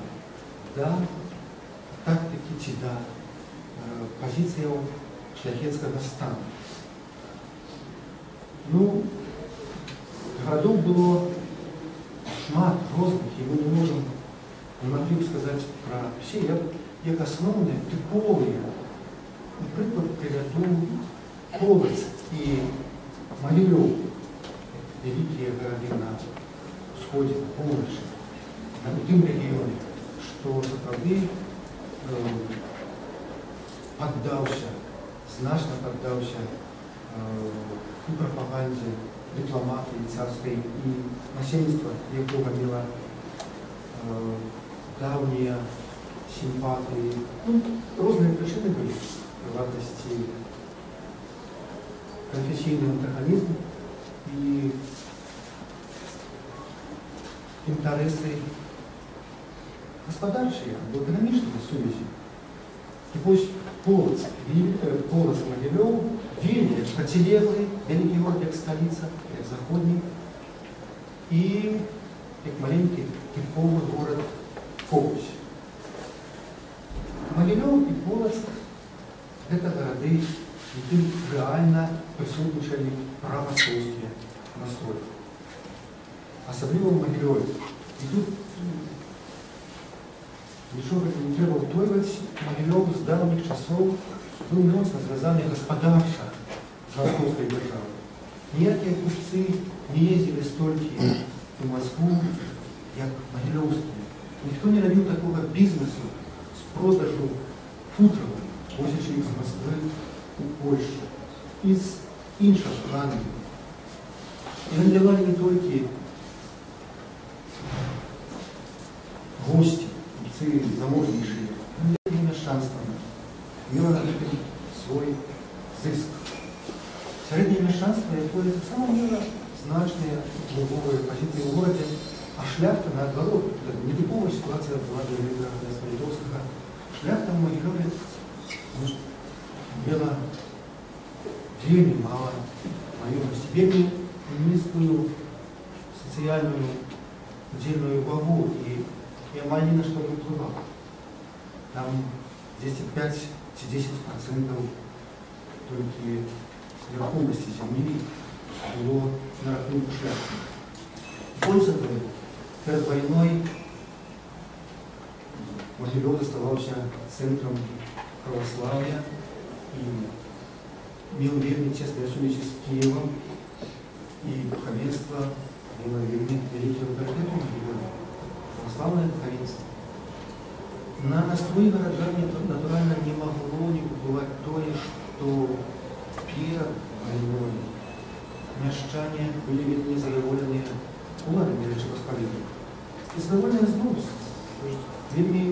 да тактыкі ці да пазіцыяў шляхецкага стану. Ну, гарадоў было шмат розных, і мы не маглі б сказаць пра ўсе, як асноўныя, тыповыя. Напрыклад, прывяду Полацк і Магілёў, вялікія гарады на ўсходзе, на поўначы, у тым рэгіёне, што сапраўды паддаўся, значна паддаўся і прапагандзе дыпламатыі царскай, і насельніцтва, якога мела даўнія сімпатыі. Розныя прычыны былі. Прыватнасці канфесійны антагонізм і інтарэсы гаспадарчыя або эканамічныя сувязі. І вось Полацк, Магілёў вельмі процілеглы, вялікі горад як сталіца, як заходні, і як маленькі тыповы горад Фокусь. Магілёў і Полацк гэта гарады, якім рэальна прысутнічалі прамаскоўскія настроі. Асабліва ў Магілёве. І тут нічога не трэба ўтойваць, Магілёў з даўніх часоў быў моцна звязаны гаспадарча з маскоўскай дзяржавай. Ніякія купцы не ездзілі столькі у Москву, як магілёўскія. Ніхто не рабіў такога бізнесу з продажу футраў, возячы іх з Москвы у Польшу і з іншых странаў. І гандлявалі не толькі госці, купцы заможнейшыя, але і мяшчанства. Мела на гэтым свой зыск. Сярэдняе мяшчанства, якое таксама мела значныя впливовыя пазіцыі ў горадзе, а шляхта, наадварот, нетыповая сітуацыя была для Вялікага князства Літоўскага. Шляхта ў Магілёве мела вельмі мала маёмасці, вельмі нізкую сацыяльную удзельную вагу і амаль ні на што не ўплывала. Там 5 ці 10% толькі нерухомасці зямлі было на рахунку шляхты. Больш за тое, перад вайной Магілёў заставаўся цэнтрам праваслаўя і меў вельмі цесныя сувязі з Кіевам, і духавенства мела вельмі вялікі аўтарытэт у Магілёве. Праваслаўнае духавенства. На настроі гараджан натуральна не могло не побывать тое, што перад вайной мяшчане былі вельмі задаволеныя уладамі Рэчы Паспалітай. І задаволеныя зноў вельмі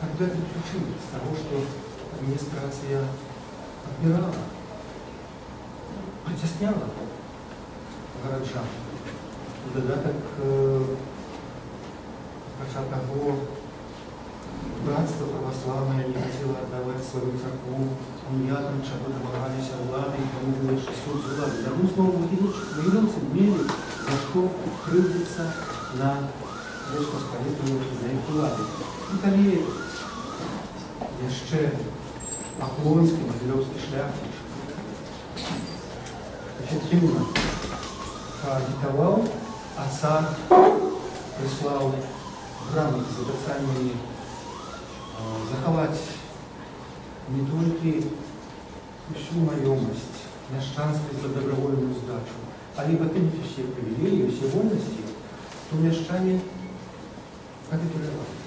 канкрэтных прычын з таго, што адміністрацыя адбірала, прыцясняла гараджан. У дадатак апрача таго, братство православное не хотело отдавать свою церкву униатам, чего домогались улады, и кому было 600 улады. Одним словом, могилевцы имели за что крыльца на Рэч Паспалітую за их улады. И коли еще Поклонский, могилевский шляхтич эффективно агитовал, а царь прислал грамоты с обещаниями заховать не только всю маёмость, мяшчанство за добровольную сдачу, а либо выкинуть все привилегии, все вольности, то мяшчане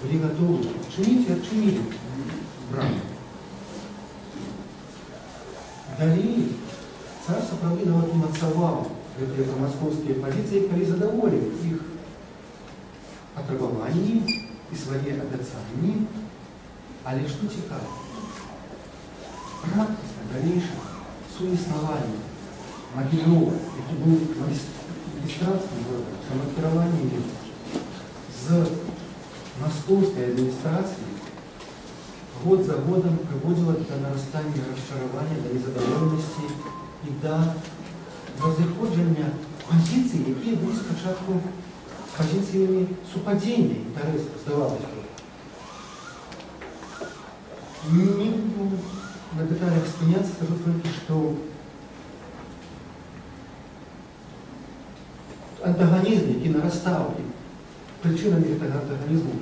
были готовы чинить и отчинили брак. Далее царь сапраўды нават умацаваў гэтыя грамадскоўскія пазіцыі, калі задаволіў іх патрабаванні і свае абяцанні. Але што цікава, практыка далейшага суіснавання Магілёва, які быў магістратскім горадам, самакіраваннем з маскоўскай адміністрацыі, год за годам прыводзіла да нарастання расчаравання, да незадаволенасці і да разыходжання пазіцый, якія былі спачатку пазіцыямі супадзення інтарэсаў, здавалася бы. Не буду на деталях спыняться, скажу только, что антагонизм, який нарастал, и причинами этого антагонизма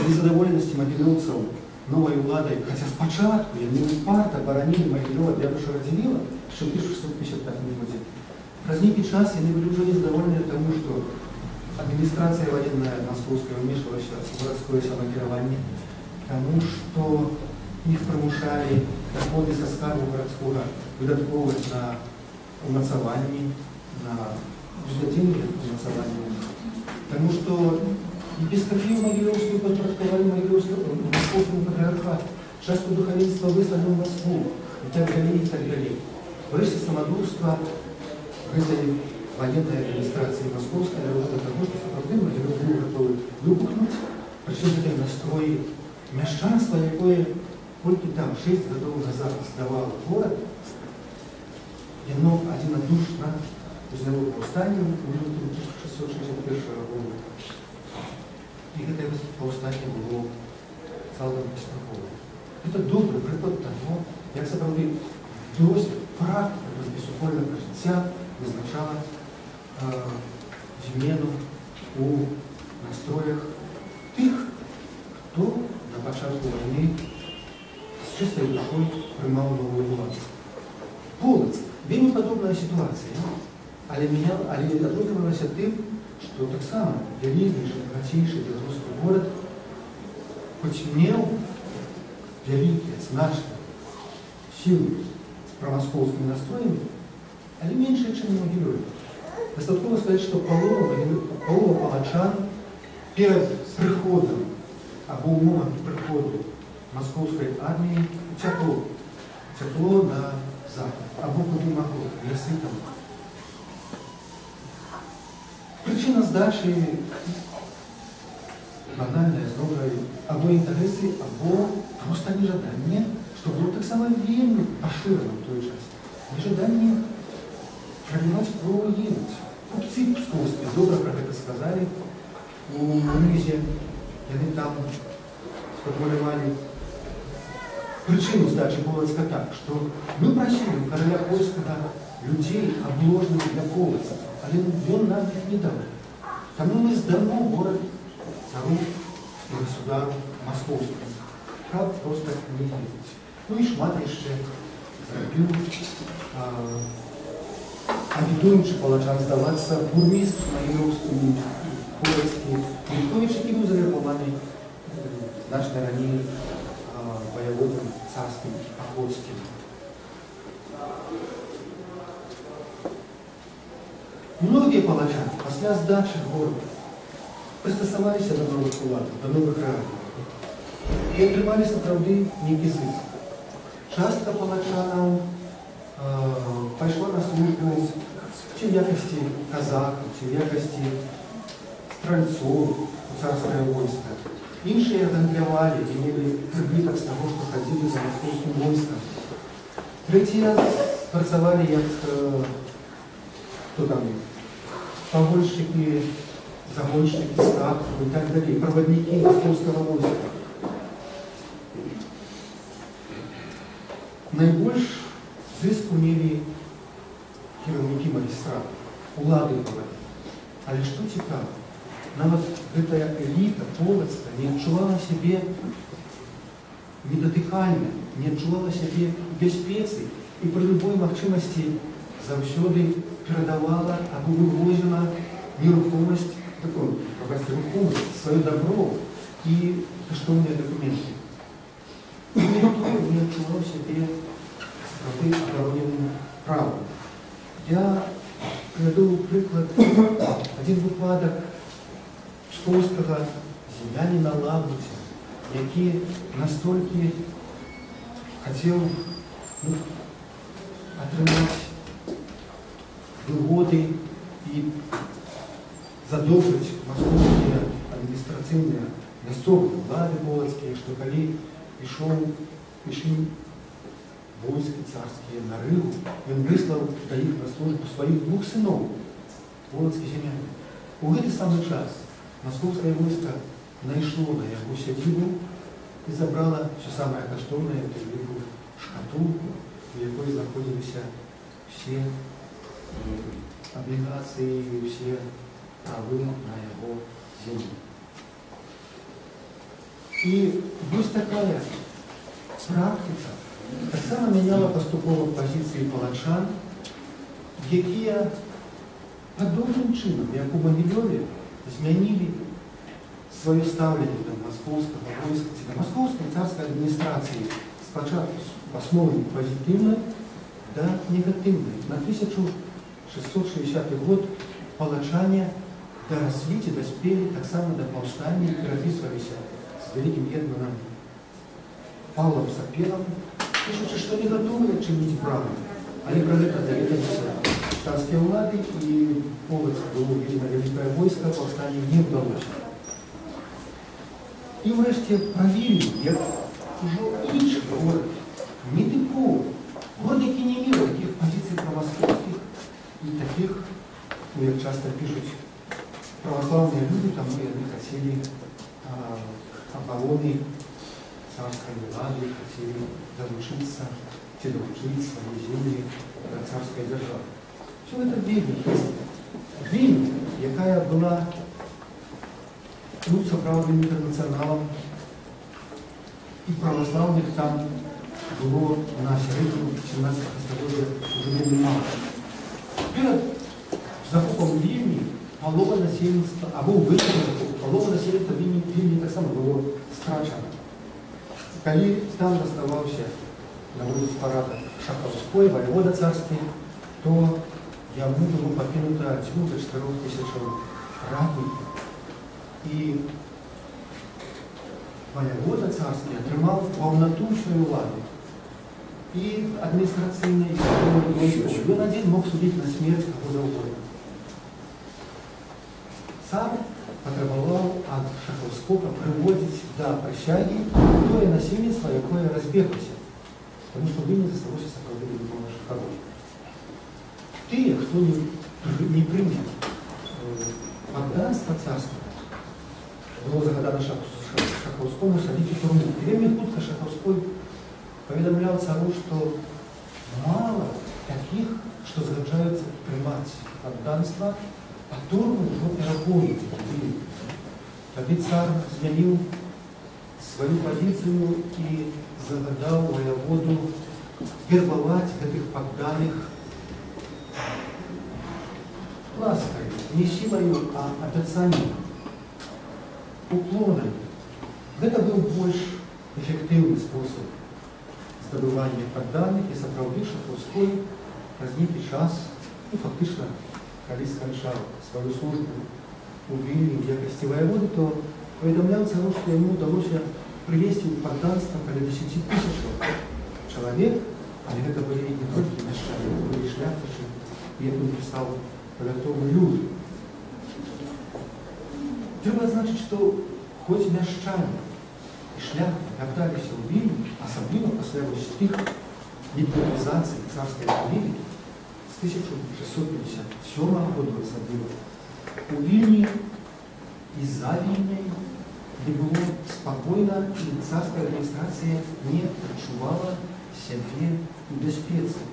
незадоволенности могилевцев новой уладой, хотя спочатку яны упарта баранілі Магілёва для Радзівіла, еще в 1655 году. Праз нейкі час яны былі ўжо незадаволены тому, что администрация военная московская вмешивалась в городское самокіраванне, тому, что их примушали доходы со скарбу городского выдатковывать на умацаванні, на бюджетные умацаванні. Потому что епископию Могилевскую подпорядковали Московскому патриархату, частку духовенства выслали в Москву и так далее, и так далее. Врешті самодурство этой военной администрации московской довело до того, что сапраўды Могилев был готовы выпухнуть, причем это настрой мяшчанства, якое толькі там 6 гадоў назад здавало город, яно адзінадушна узняло паўстанне ў 1661 году. І гэтае паўстанне было цалкам паспяховым. Это добрый прыклад того, як сапраўды досвід, практика безсупольнага жыцця вызначала змену у настроях тых, хто на пачатку вайны с чистой душой приймав новую владу. Полоцк. Вельмі падобная ситуация. Але адрознівалася тым, што таксама вялізнейшы, багацейшы беларускі горад, хоць меў вялікія, значныя сілы з прамаскоўскімі настроямі, але меншыя, чым Магілёве. Дастаткова сказаць, што палова палачан перад прыходам або ў момант прыходу московской армии текло на запад, або куды магло, лесы там. Причина сдачи банальная, знову або інтарэсы, або просто нежаданне, што было таксама вельмі пашырана ў той час. Нежаданне прабіваць крову едуць. Купцы пскоўскія добра пра гэта сказалі у Рызе, яны там сфармулявалі причину сдачи Полоцка так, что мы просили у короля польского людей обложенных для Полоцка, але он нам их не дал. Тому мы сдамо город цару и государу московскому. Как просто не делать. Ну и шмат еще зрабіў, агітуючы палачан здавацца бурмістру Магілёўскому, Полоцкі, Вількович, які быў завербаваны значно ранее воеводам царским Охотским. Многие палачане после сдачи города пристосовались до новых уладов, до новых реалий и отримали сапраўды некий зыск. Часто палачанам пошла на службу чи в якости казаков, чи в якости стрельцов у царское войско. Іншие гандлявали, имели прибыток с того, что ходили за московским войском. Третьи працевали як кто там, повольщики, загонщики, статки и так далее, проводники московского войска. Найбольш зыску мелі кіраўнікі магістрата, улады былі. Але што цікава, нават гэтая эліта полацкая не адчувала сябе недатыкальна, не адчувала сябе бяспецы і пры любой магчымасці заўсёды перадавала або вывозіла нерухомасць, такую, рухомасць, сваё добро і каштоўныя дакументы. І ніхто не адчуваў сябе обороненным правом. Я приведу приклад, один выпадок псковского землянина Лавруця, який настільки хотів отримати вигоди і задобрити московські адміністраційні місцеві влади полоцькі, що коли пішли войски царские на Ригу, он выслал до них на службу своих двух сынов, полоцких землян. У этот самый час московское войско нашло на его сядьбу и забрало все самое каштовное, эту великую шкатулку, в якой находились все облигации и все правы на его землю. И есть такая практика, так само міняла поступово позиції палачан, які подобним чином, як у Могилеві, змінили своє ставлення до московського війська, до московської царської адміністрації спочатку в основі позитивної до негативної. На 1660 год палачане доросли и доспели так само до повстания и переписывались с великим гетманом Павлом Сапелом, пишучи, что не готовы чинить право. Они про это доведались царские влады, и Полоцк было видно великое войско, повстание не удалось. И врешті провели, як уже інший город, не типовий, город, який не мав таких позицій православських і таких, ну, як часто пишуть православні люди, тому вони хотіли оборони царской влады, хотели долучиться, доучить свои земли царской державы. Все это в Вильне есть. Вильня, якая была справдным интернационалом, и православных там было на середину 17 столетия уже немало. Перед закупом Вильни половина насельництва, або выкупом половина насельництва Вильни так само было страчено. Коли там доставался на улице парада Шаховской, воевода царский, то ему было покинуто от 2 до 4 тысяч ратников. И воевода царский отримал полноту своей влады. И административные, и судебные, он один мог судить на смерть кого угодно. Сам потребовал от Шаховского приводить до присяги тое насельніцтва, якое разбеглося, потому что вы не засталося сапраўды любого Шаховой. Тыя, хто не прыняў падданства царскага, было загадана Шаховскому садить у турму. И вельмі хутка Шаховской поведомлял цару, что мало таких, что згаджаюцца прымаць падданства, а турму ўжо перапоніць. Тады цар змяніў свою позицию и загадал воеводу вербовать этих подданных лаской, не силою, а обещанием, уклоном. Гэта быў больш эфектыўны спосаб здабывання падданых і сапраўды Шахоўской праз нейкі час, фактычна, калі сканчаў сваю службу у Вільні ў якасці ваяводы, то паведамляў цару, што яму ўдалося прывесці ў падданства каля 10 000 чалавек, але гэта былі не толькі мяшчане, гэта былі шляхтычы, як ён пісаў, павятовы люди. Трэба адзначыць, што хоць мяшчане і шляхты вярталіся ў Вільню, асабліва пасля вось тых лібералізацый царскай палітыкі з 1657 году асабліва, у Вільні і за Вільняй, де было спакойна, і царская адміністрацыя не адчувала сябе у бяспецы.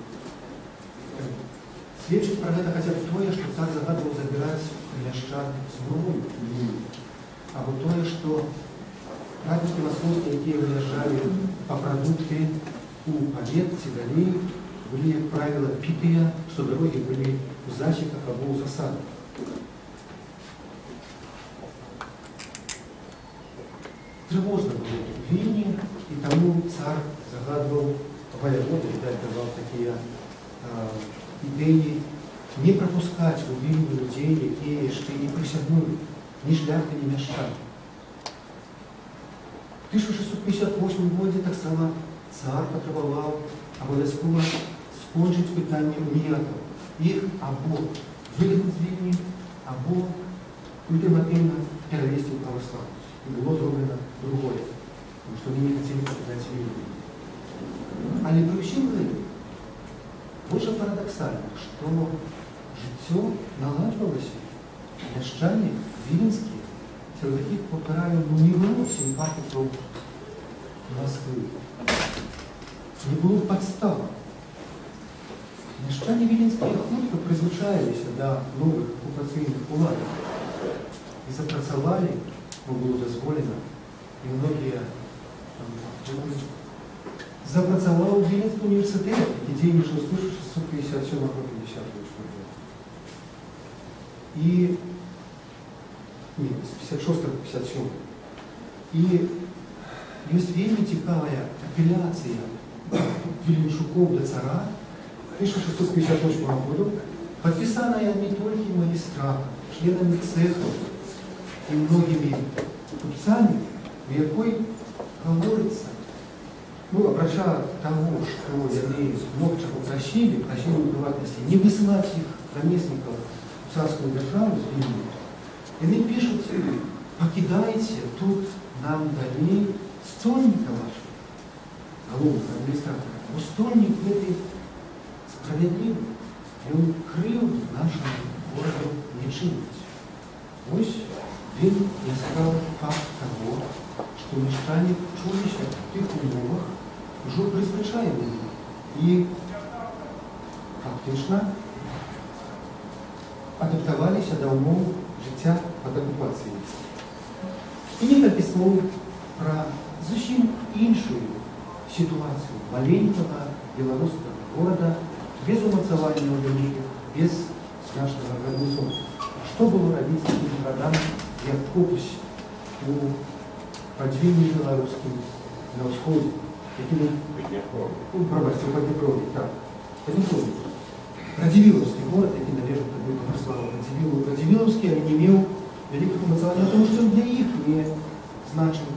Сведчыць пра гэта хаця б тое, што цар загадваў забіраць мяшчан зброю, або тое, што раднікі маскоўскія, якія выязджалі па прадукты у павет ці далей, былі, як правіла, пітыя, што дарогі былі ў засеках або ў засадах. Трывожна было ў Вільні, і таму цар загадваў ваяводы, відаць, даваў такія ідэі не прапускаць у Вільню людзей, якія яшчэ не прысягнулі ні шляхты, ні мяшчан. У 1658 годзе таксама цар патрабаваў абавязкова скончыць пытанне уніятаў. Іх або вылезаць з Вільні, або ультыматыўна перавесці ў праваслаўнасць. І было зроблена другое, тому што они не хацелі пакідаць Вільню. Але пры ўсім гэтым больш парадаксальна, што жыццё наладжвалася, мяшчане віленскія, сярод якіх, паўтараю, не было сімпатыкаў Москвы, не было падстава. Мяшчане віленскія хутка прызвычаіліся да новых акупацыйных уладаў і запрацавалі, бо было дазволена, і многія запрацаваў Віленскі універсітэт, які дзейнічаў з 1657 по 54 год. І з 56 по 57. І ёсць вельмі цікавая апеляцыя Віленчукоў да цара 1658 году, падпісаная не толькі магістратам, членамі цэхаў і многімі купцамі, у якой гаворыцца, апрача таго, што яны много чаго прасілі ў прыватнасці, не высылаць іх намеснікаў у царскую дзяржаву з Вільні, яны пішуць: пакідайце тут нам далей стольніка ваша, галоўнага адміністратора. Бо стольнік гэты справядлівы, ён крыўду нашаму гораду не чыніць. Вось вельмі яскравы факт таго, што мяшчане чуліся ў тых умовах ужо прызвычаенымі і фактычна адаптаваліся да ўмоў жыцця пад акупацыяй. І некалькі слоў пра зусім іншую сітуацыю маленькага беларускага горада, без умацавання ў без значнага гарнізону. Што было рабіць такім гарадам, як Копусь у падзвінні беларускім на ўсходзе, які быў Паднепров'я, так, Паднепров'я. Радзівілаўскі горад, які належаў тады да Мирослава Радзівілаўскі, але не меў вялікага умацавання, тому што для іх не значыў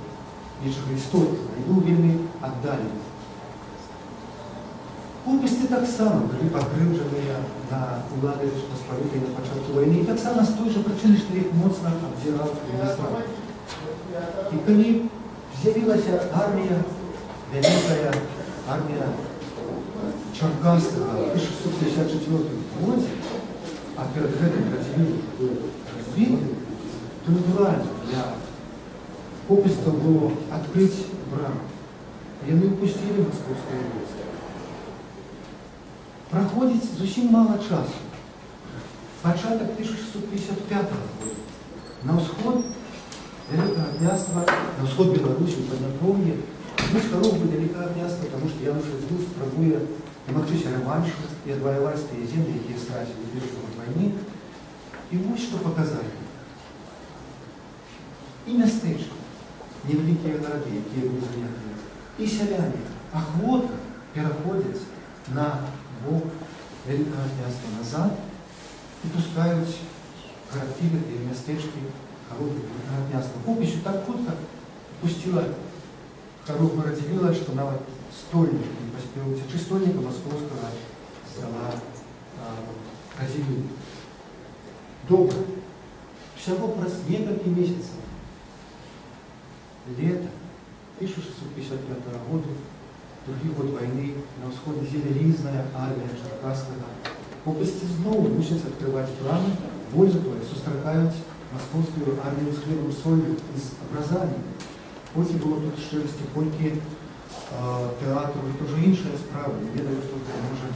нічага істотнага і быў вельмі аддалены. Копусці таксама былі пакрыўджаныя на улады Паспалітай на пачатку вайны, і таксама з той жа прычыны, што іх моцна абдзіраў адміністрацыя. І калі з'явілася армія, вялікая армія Чаркасскага ў 1654 годзе, а перад гэтым Радзівіл быў разбіты, то натуральна для копуцтва было адкрыць браму. Яны ўпусцілі маскоўскае войска. Праходзіць зусім мала часу. Пачатак 1655 года. На ўсход Вялікага княства, на ўсход Беларусі, у Паднепров'і, будь хоробы Вялікага княства, тому што Януш Радзівіл спрабуе дамагчыся рэваншу і адваяваць тыя землі, якія страцілі ў першай вайне. І вось што паказалі. І мястэчка невеликие города, которые были заняты. И сяляне охотно переходят на бок Великого княства назад и пускают городки и местечки Великого княства. Попищу так хутко пустила корову родила, что нават стольник не поспел утечь. Стольника московского стола разделили. Долго. Всего просто несколько месяцев. Лето 1655 года, другий год войны, на всходе зелеризная армия Черкасского. Области снова мусят открывать планы, более того, сустракают московскую армию с хлебом солью из образаний. Потім було тут щирості, поки театру, і дуже інша справа, не ведаю, що це може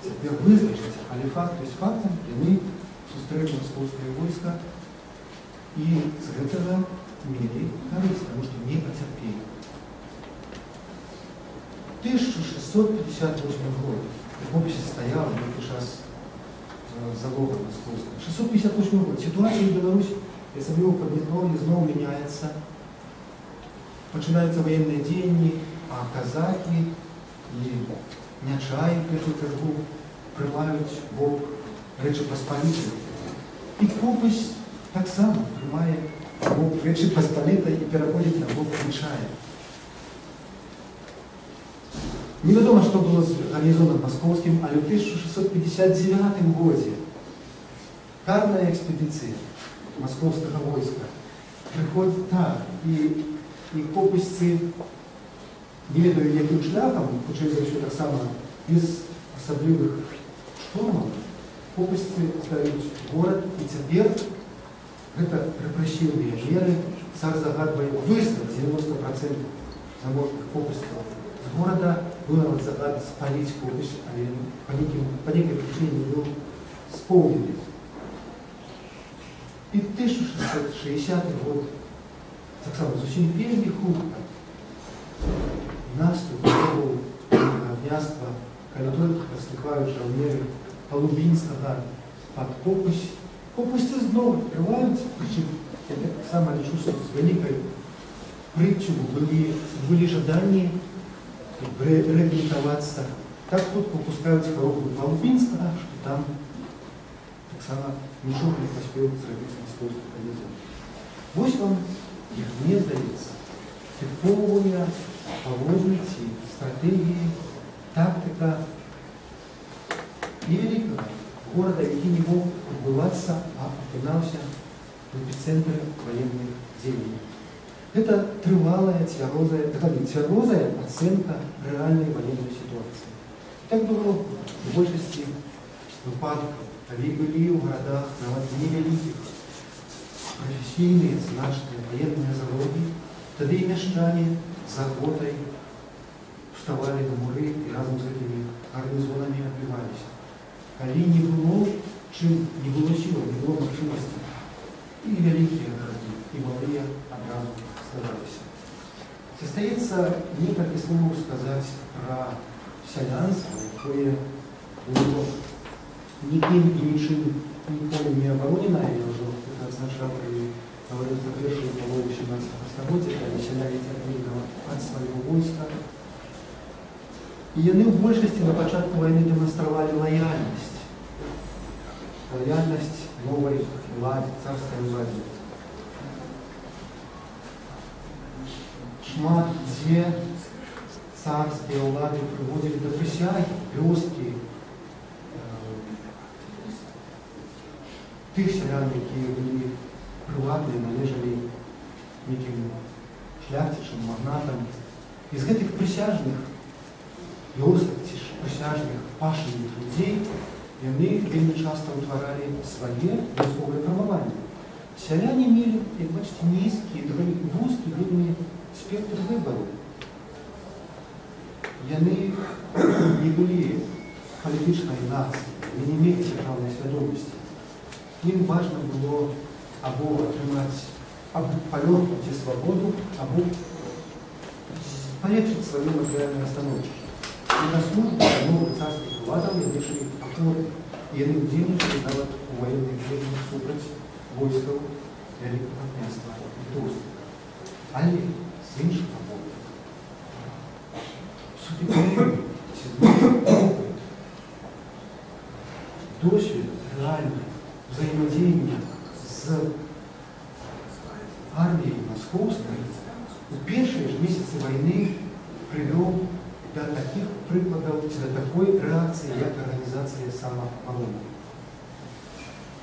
себе визначити, але факт, то есть фактом, вони зустріли московське військо і з цього мали користь, тому що не потерпіли. 1658 год, в обществе стояла, в час залога московского. 658 год. Ситуация в Беларуси, особливо в Поднепровье, снова меняется. Починаються воєнні дії, а казаки і нячаї, першу чергу, приймають бок Речі Посполитої. І Копись так само приймає бок Речі Посполитої і переходить на бок нячая. Невідомо, що було з гарнізоном московським, але в 1659 році карна експедиція московського війська приходить так, і Кописці, не ведаю, яким шляхом, хоча що так само, без особливих штурмів, Кописці здають город, і тепер це репресивні міри, цар загадує виставити 90% заможних Кописців з города, вирвати загад спалити Копись, але по некой причине не був сповнений. І 1660 год так само зовсім вельми хутка наступ нового княства, коли тільки поступають жовнери Полубінського під Копись. Кописці знову відкриваються, я так само лічу, що з великою притчою були жадання реабілітуватися. Так хутко пускають хоробру Полубінського, що там так само нічого не поспів зробити московський гарнізон. Ось вам, як мені здається, типової поводниці, стратегії, тактика невеликого города, який не мог відбуватися, а опинався в епіцентрі воєнних дій. Это тривалая, твердая оценка реальной военной ситуации. Так было в большинстве выпадков. Они были в городах, невеликих, професійні, значні воєнні заводи. Тоді і міщане з охотой вставали на мури і разом з цими гарнізонами отбивалися. Коли не було чим, не було сили, не було можливості, і великі городи, і малые одразу сдавались. Состоится несколько слов сказать про селянство, которое было никем и ничем николи не оборонено, я уже это означало и говорил про первую половину 17 столетия, когда селяне терпели от своего войска. И они в большости на початку войны демонстрировали лояльность. Лояльность новой влади, царской влади. Шмат дзе царские улады приводили до присяги, вёски тых селян, які були приватні, належали неким шляхтичам, магнатам. Из этих присяжных вёсок, присяжных пашенных людей, яны вельмі часто утварали свае військовыя фармаванні. Селяне мелі, як бачыце, нізкі, вузкі, вельмі спектр выбору. Яны не были политической нацией, они не имели державной свядомости. Им важно было або отримать, або полегчить свободу, або полегчить свою материальную становище. И на службу новых царских владов они шли охотно, и они удельничали нават у военных действиях супроть войсков Великого княства Литовского. Але з іншого боку. Все-таки досвід реальне взаємодіяння з армією московською у перші ж місяці війни привів до таких прикладів, до такої реакції, як організація самооборони.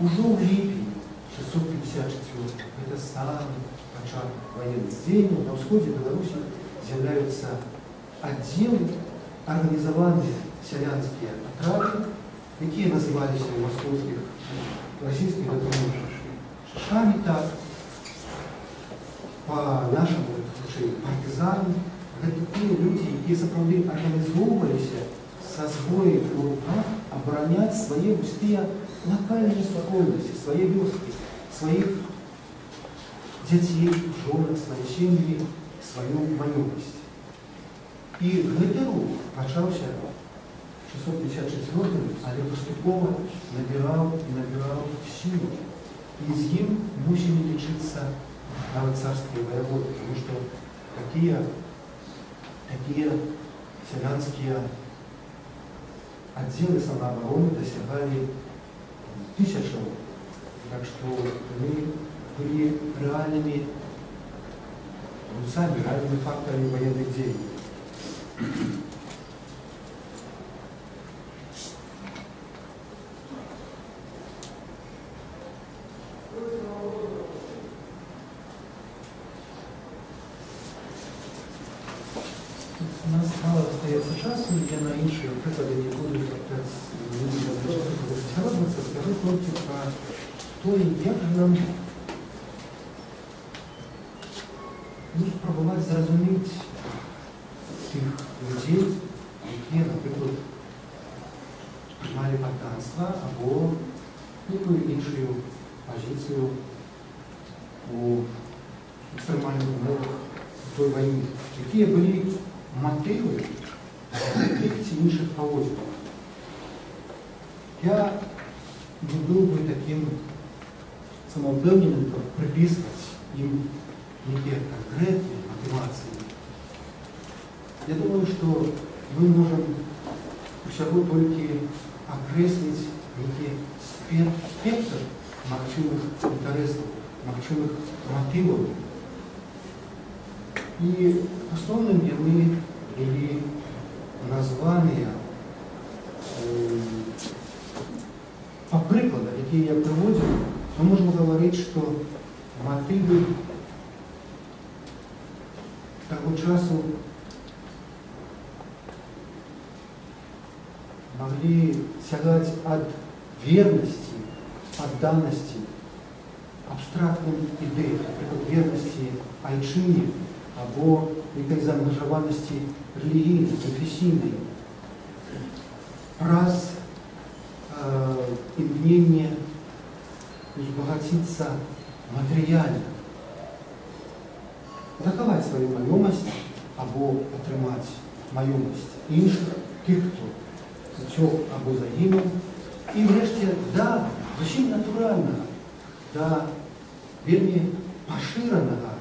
Уже в липні 654 це самий початок воєнних дій, на сході Білорусі з'являються відділи, організовані селянські отряди, які називалися у московських російських допомогах шашами, так, по-нашому партизани. Це ті люди, які справді організовувалися со зброєю в руках, обороняти свої густі локальні спокійності, свої вёски, своїх дітей, жінок, свої сім'ї, свою майновість. І гэты рух почався 654-м, але поступово набирав силу. І з ним мусили лічитися навіть царські воєводи, тому що такие селянские отделы самообороны досягали тысячи. Так что они были реальными факторами военных действий. У нас мало остається часу, я на інші приклади не буду згадуватися, скажу тільки про те, як же нам спробувати зрозуміти тих людей, які, наприклад, приймали підданство або яку іншу позицію у екстремальних умовах той війни, які були мотиви тих чи інших поводів. Я не був би таким самовпевненим, щоб приписувати їм які конкретні мотивації. Я думаю, що ми можемо всього тільки окреслити некий спектр можливих інтересів, можливих мотивів. И основными мы были названия по прикладам, які я приводив, ми можемо говорити, що мотиви того часу могли сягать от верности, отданности абстрактным идеям, например, верности айчине, або якоїсь заангажованості релігійної, конфесійної, раз імкнення збагатитися матеріально, заховати свою майомість або отримати майомість інших, тих, хто втік або загинув. І врешті, да, зовсім натурального, да, вельми поширеного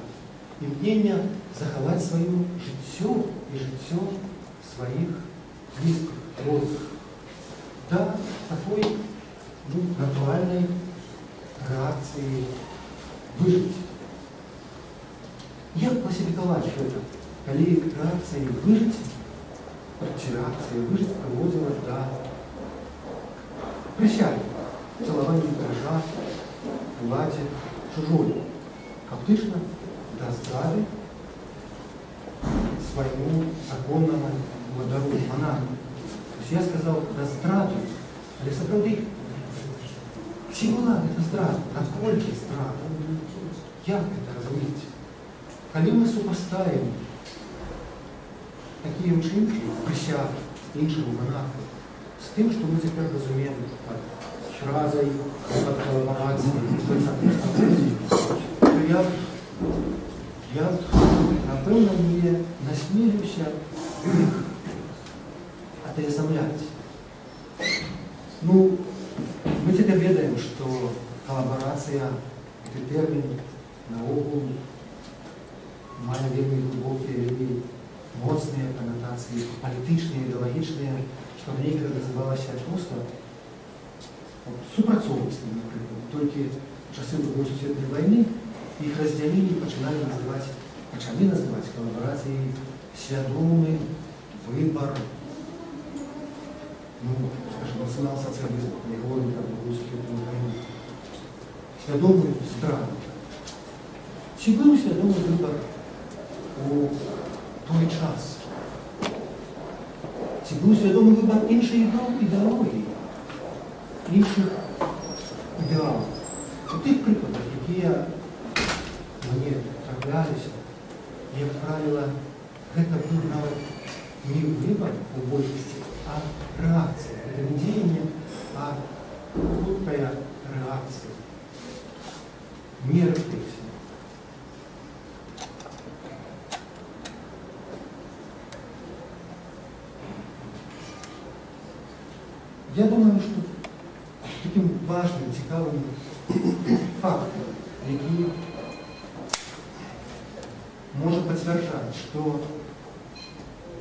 імкнення заховати своє життя і життя своїх близьких, родних. Да, такой натуральной реакции выжить. Як классификовать это? Коли реакция выжить, чи реакция выжить приводила до присяги, целования дрожа, влади чужой. Фактично до здравия своему законному владару, монаху. То есть я сказал до здравия, але справді чи була це здрада, наскільки здрада? Як це розуміти? Коли ми супоставимо такі вчинки, присяг іншого монаха, з тим, що ми тепер розуміємо під фразою, під колаборацією, то я напевно, не насмілюся їх отезамляти. Ну, мы теперь ведаем, что коллаборация – это термин наогул мае вельмі глубокое сацыяльныя канатацыі, палітычныя, ідэалагічныя, што некалі называлася проста супрацоўніцтвам, напрыклад. Толькі ў часы Другой сусветнай вайны іх раздзялілі і пачалі называць калабарацыяй свядомы выбар, скажем, нацыянал-сацыялізму, не говорим про Другую сусветную вайну. Свядомы здраду. Ці быў свядомы выбар у той час? Ці быў свядомы выбар іншай ідэалогіі, іншых ідэалаў? У тых прыкладах, якія мне трапляліся, як правіла, гэта быў нават не выбар у большасці, а рэакцыя. Гэта не дзеянне, а хуткая рэакцыя. Не рэфлексія. Я думаю, что таким важным, цікавым фактом, який може пацвярджаць, што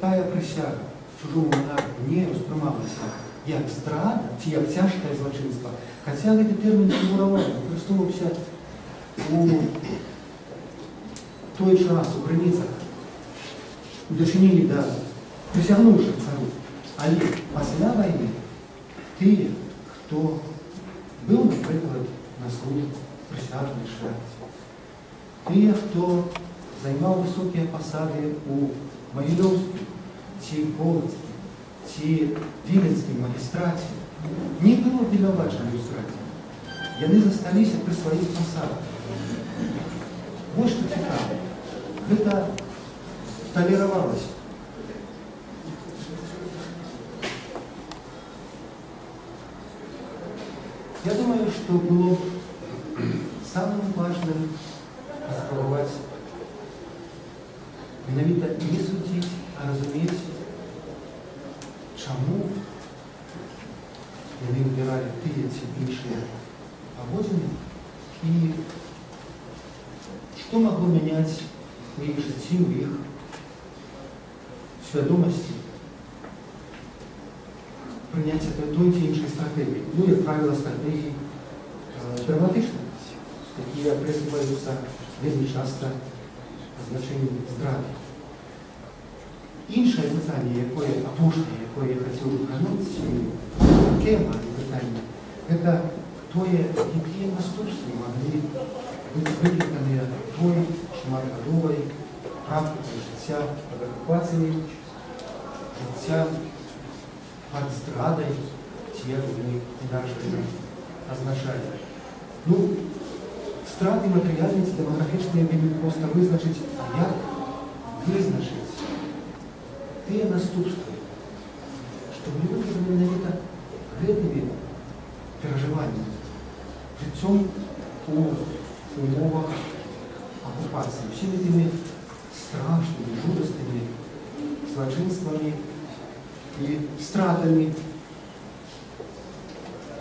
тая прысяга чужому монарху не ўспрымалася як здрада ці як цяжкае злачынства, хаця гэты тэрмін фігураваў, выкарыстоўваўся у той час у крыніцах у дачыненні да прысягнуўшых цару. Але пасля вайны тыя, хто быў, напрыклад, на службе прысяжнай шляхце, тыя, хто займаў высокія пасады у Магілёўскім ці Полацкім ці Віленскім магістраце, не было вінавачаны ў здрадзе. Яны засталіся пры сваіх пасадах. Вось што цікава. Гэта талеравалася. Я думаю, что было самым важным спробовать менавіта не судить, а разуметь, чему яны выбирали тыя ці іншыя паводзіны и что могло менять у іх жыцці, у іх свядомасці прыняцця той ці іншай стратэгіі. Ну, як правіла, стратэгіі прагматычныя, якія прысліваюцца вельмі часта значэннем здрады. Іншае пытанне, якое апошняе, якое я хацеў выканаць, тэма пытання, гэта тое, якія наступствы маглі быць выкліканыя той шматгадовай практыкай жыцця пад акупацыяй, жыцця пад здрадай, ці як мы інакш азначалі. Ну, страты матэрыяльныя ці дэмаграфічныя вельмі проста вызначыць, як вызначыць тыя наступствы, што былі выкліканы менавіта гэтымі перажываннямі, жыццём у умовах акупацыі, усімі тымі страшнымі, жудаснымі злачынствамі і стратамі.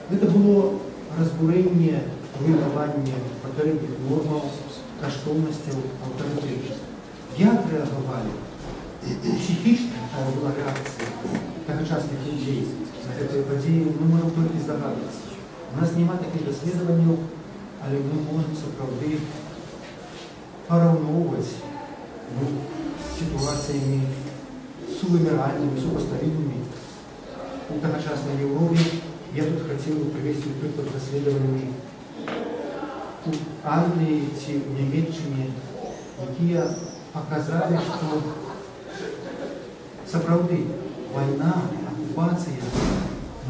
Гэта было разбурэнне, руйнаванне папярэдніх нормаў, каштоўнасцяў, аўтарытэтаў. Як рэагавалі? Псіхічна такая была рэакцыя тагачасных людзей на гэтыя падзеі, мы можам толькі здагадвацца. У нас няма такіх даследаванняў, але мы можам сапраўды параўноўваць з сітуацыямі сувыміральнымі, супаставімымі у тагачаснай Еўропе. Я тут хацеў бы прывесці прыклад даследаванняў у Англіі ці ў Нямецчыне, якія паказалі, што сапраўды вайна, акупацыя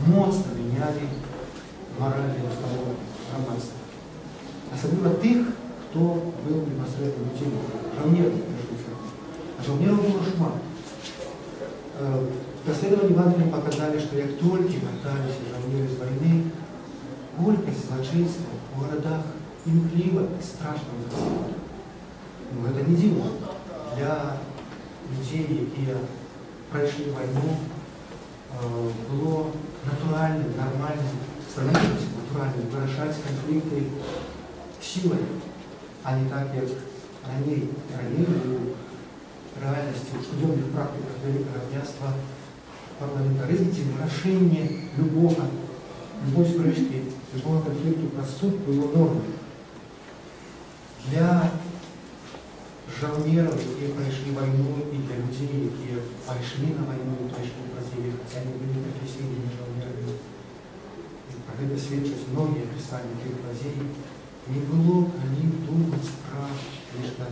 моцна мянялі маральныя ўстановы грамадства. Асабліва тых, хто быў непасрэдна людзей, жаўнераў, а жаўнераў было шмат. Даследаванні в Англіі паказалі, што як толькі вярталіся жаўнеры з вайны, колькасць злачынства ў гарадах імкліва і страшна ўзрасла. Ну, гэта не дзіўна. Для людзей, якія прайшлі вайну, было натуральным, нармальным, становілася натуральным вырашаць канфлікты сілай, а не так, як раней. Раней у реальності, у штоденних практиках равенства, парламентаризм – це вирішення любой спрички, любого конфлікту про суд було нормою. Для жаўнераў, якія прайшлі вайну, і для людзей, якія пайшлі на вайну і прайшлі праз яе, хаця не былі прафесійнымі жаўнерамі. Пра гэта сведчаць многія пісанні тых падзей. Не было калі думаць пра нешта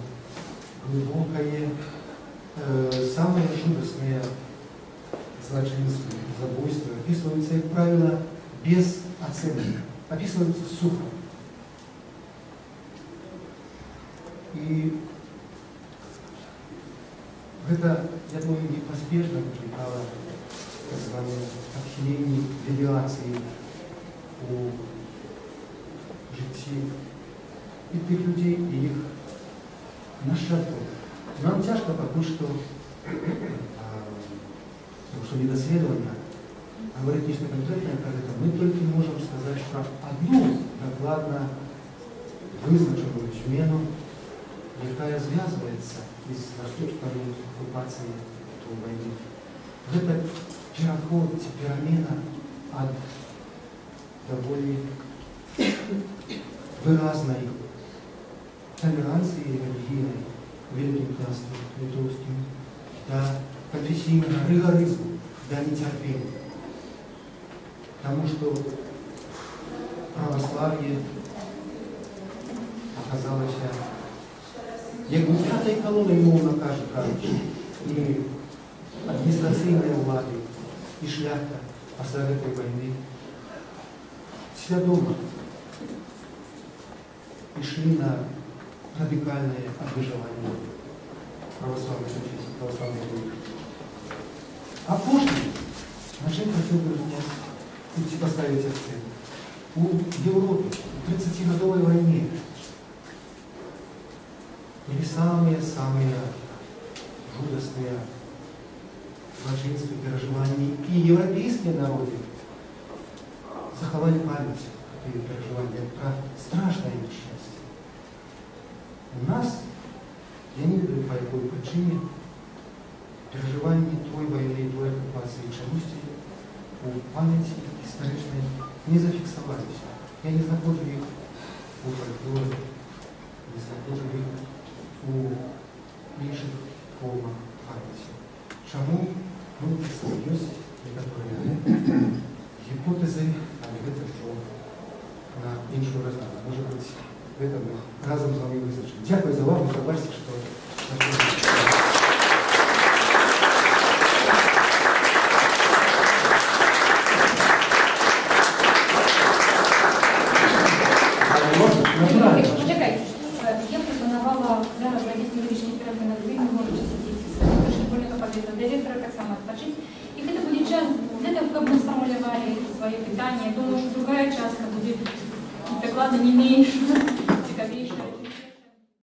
глыбокае, самыя жудасныя злачынствы, забойствы опісваюцца, як правіла, без ацэнкі, опісваюцца суха. І гэта, я думаю, непазбежна выклікала так званыя адхіленні, девіацыі у жыцці і тых людзей, і іх нашчадкаў. Нам цяжка пакуль што, тому што недаследавана, говорить нечто конкретное про это. Мы только можем сказать про одну докладно вызначенную змену, якая звязывается из наступной оккупации той войны. Это переход, перемена от довольно выразной толеранции религийной великим княством литовским до конфессийного ригоризма, до нетерпения. Потому что православие оказалось як бы пятой колонной, мовно кажучи, и административные влады, и шляхта после этой войны свядомо и шли на радикальное обмежевание православной конфессии, православной религии. А позже, на чем хотел бы разъяснить, поставить акцент, у Европы в 30-годовой войне или самые-самые жудостные злочинства, переживания, и европейские народы заховали память о этих переживаниях про страшное несчастье. У нас, я не ведаю по какой причине, переживания той войны, той оккупации чомусь у памяти историчной не зафиксовались. Я не знахожу их у фольклоре, не знахожу их у інших формах памяти. Чому? Ну, есть некоторые гипотезы, але гэта ўжо на іншую размову. Может быть, гэта мы разом з вами вызначым. Дякую за увагу, пробачте, што Почекайте, я пропонувала зараз навіть невеличкі перерви на 2 минути, директора так само отпочить. И это будет час для того, как мы сформулировали свои питания. Я думаю, что другая часть будет докладно не меньше, цікавіше.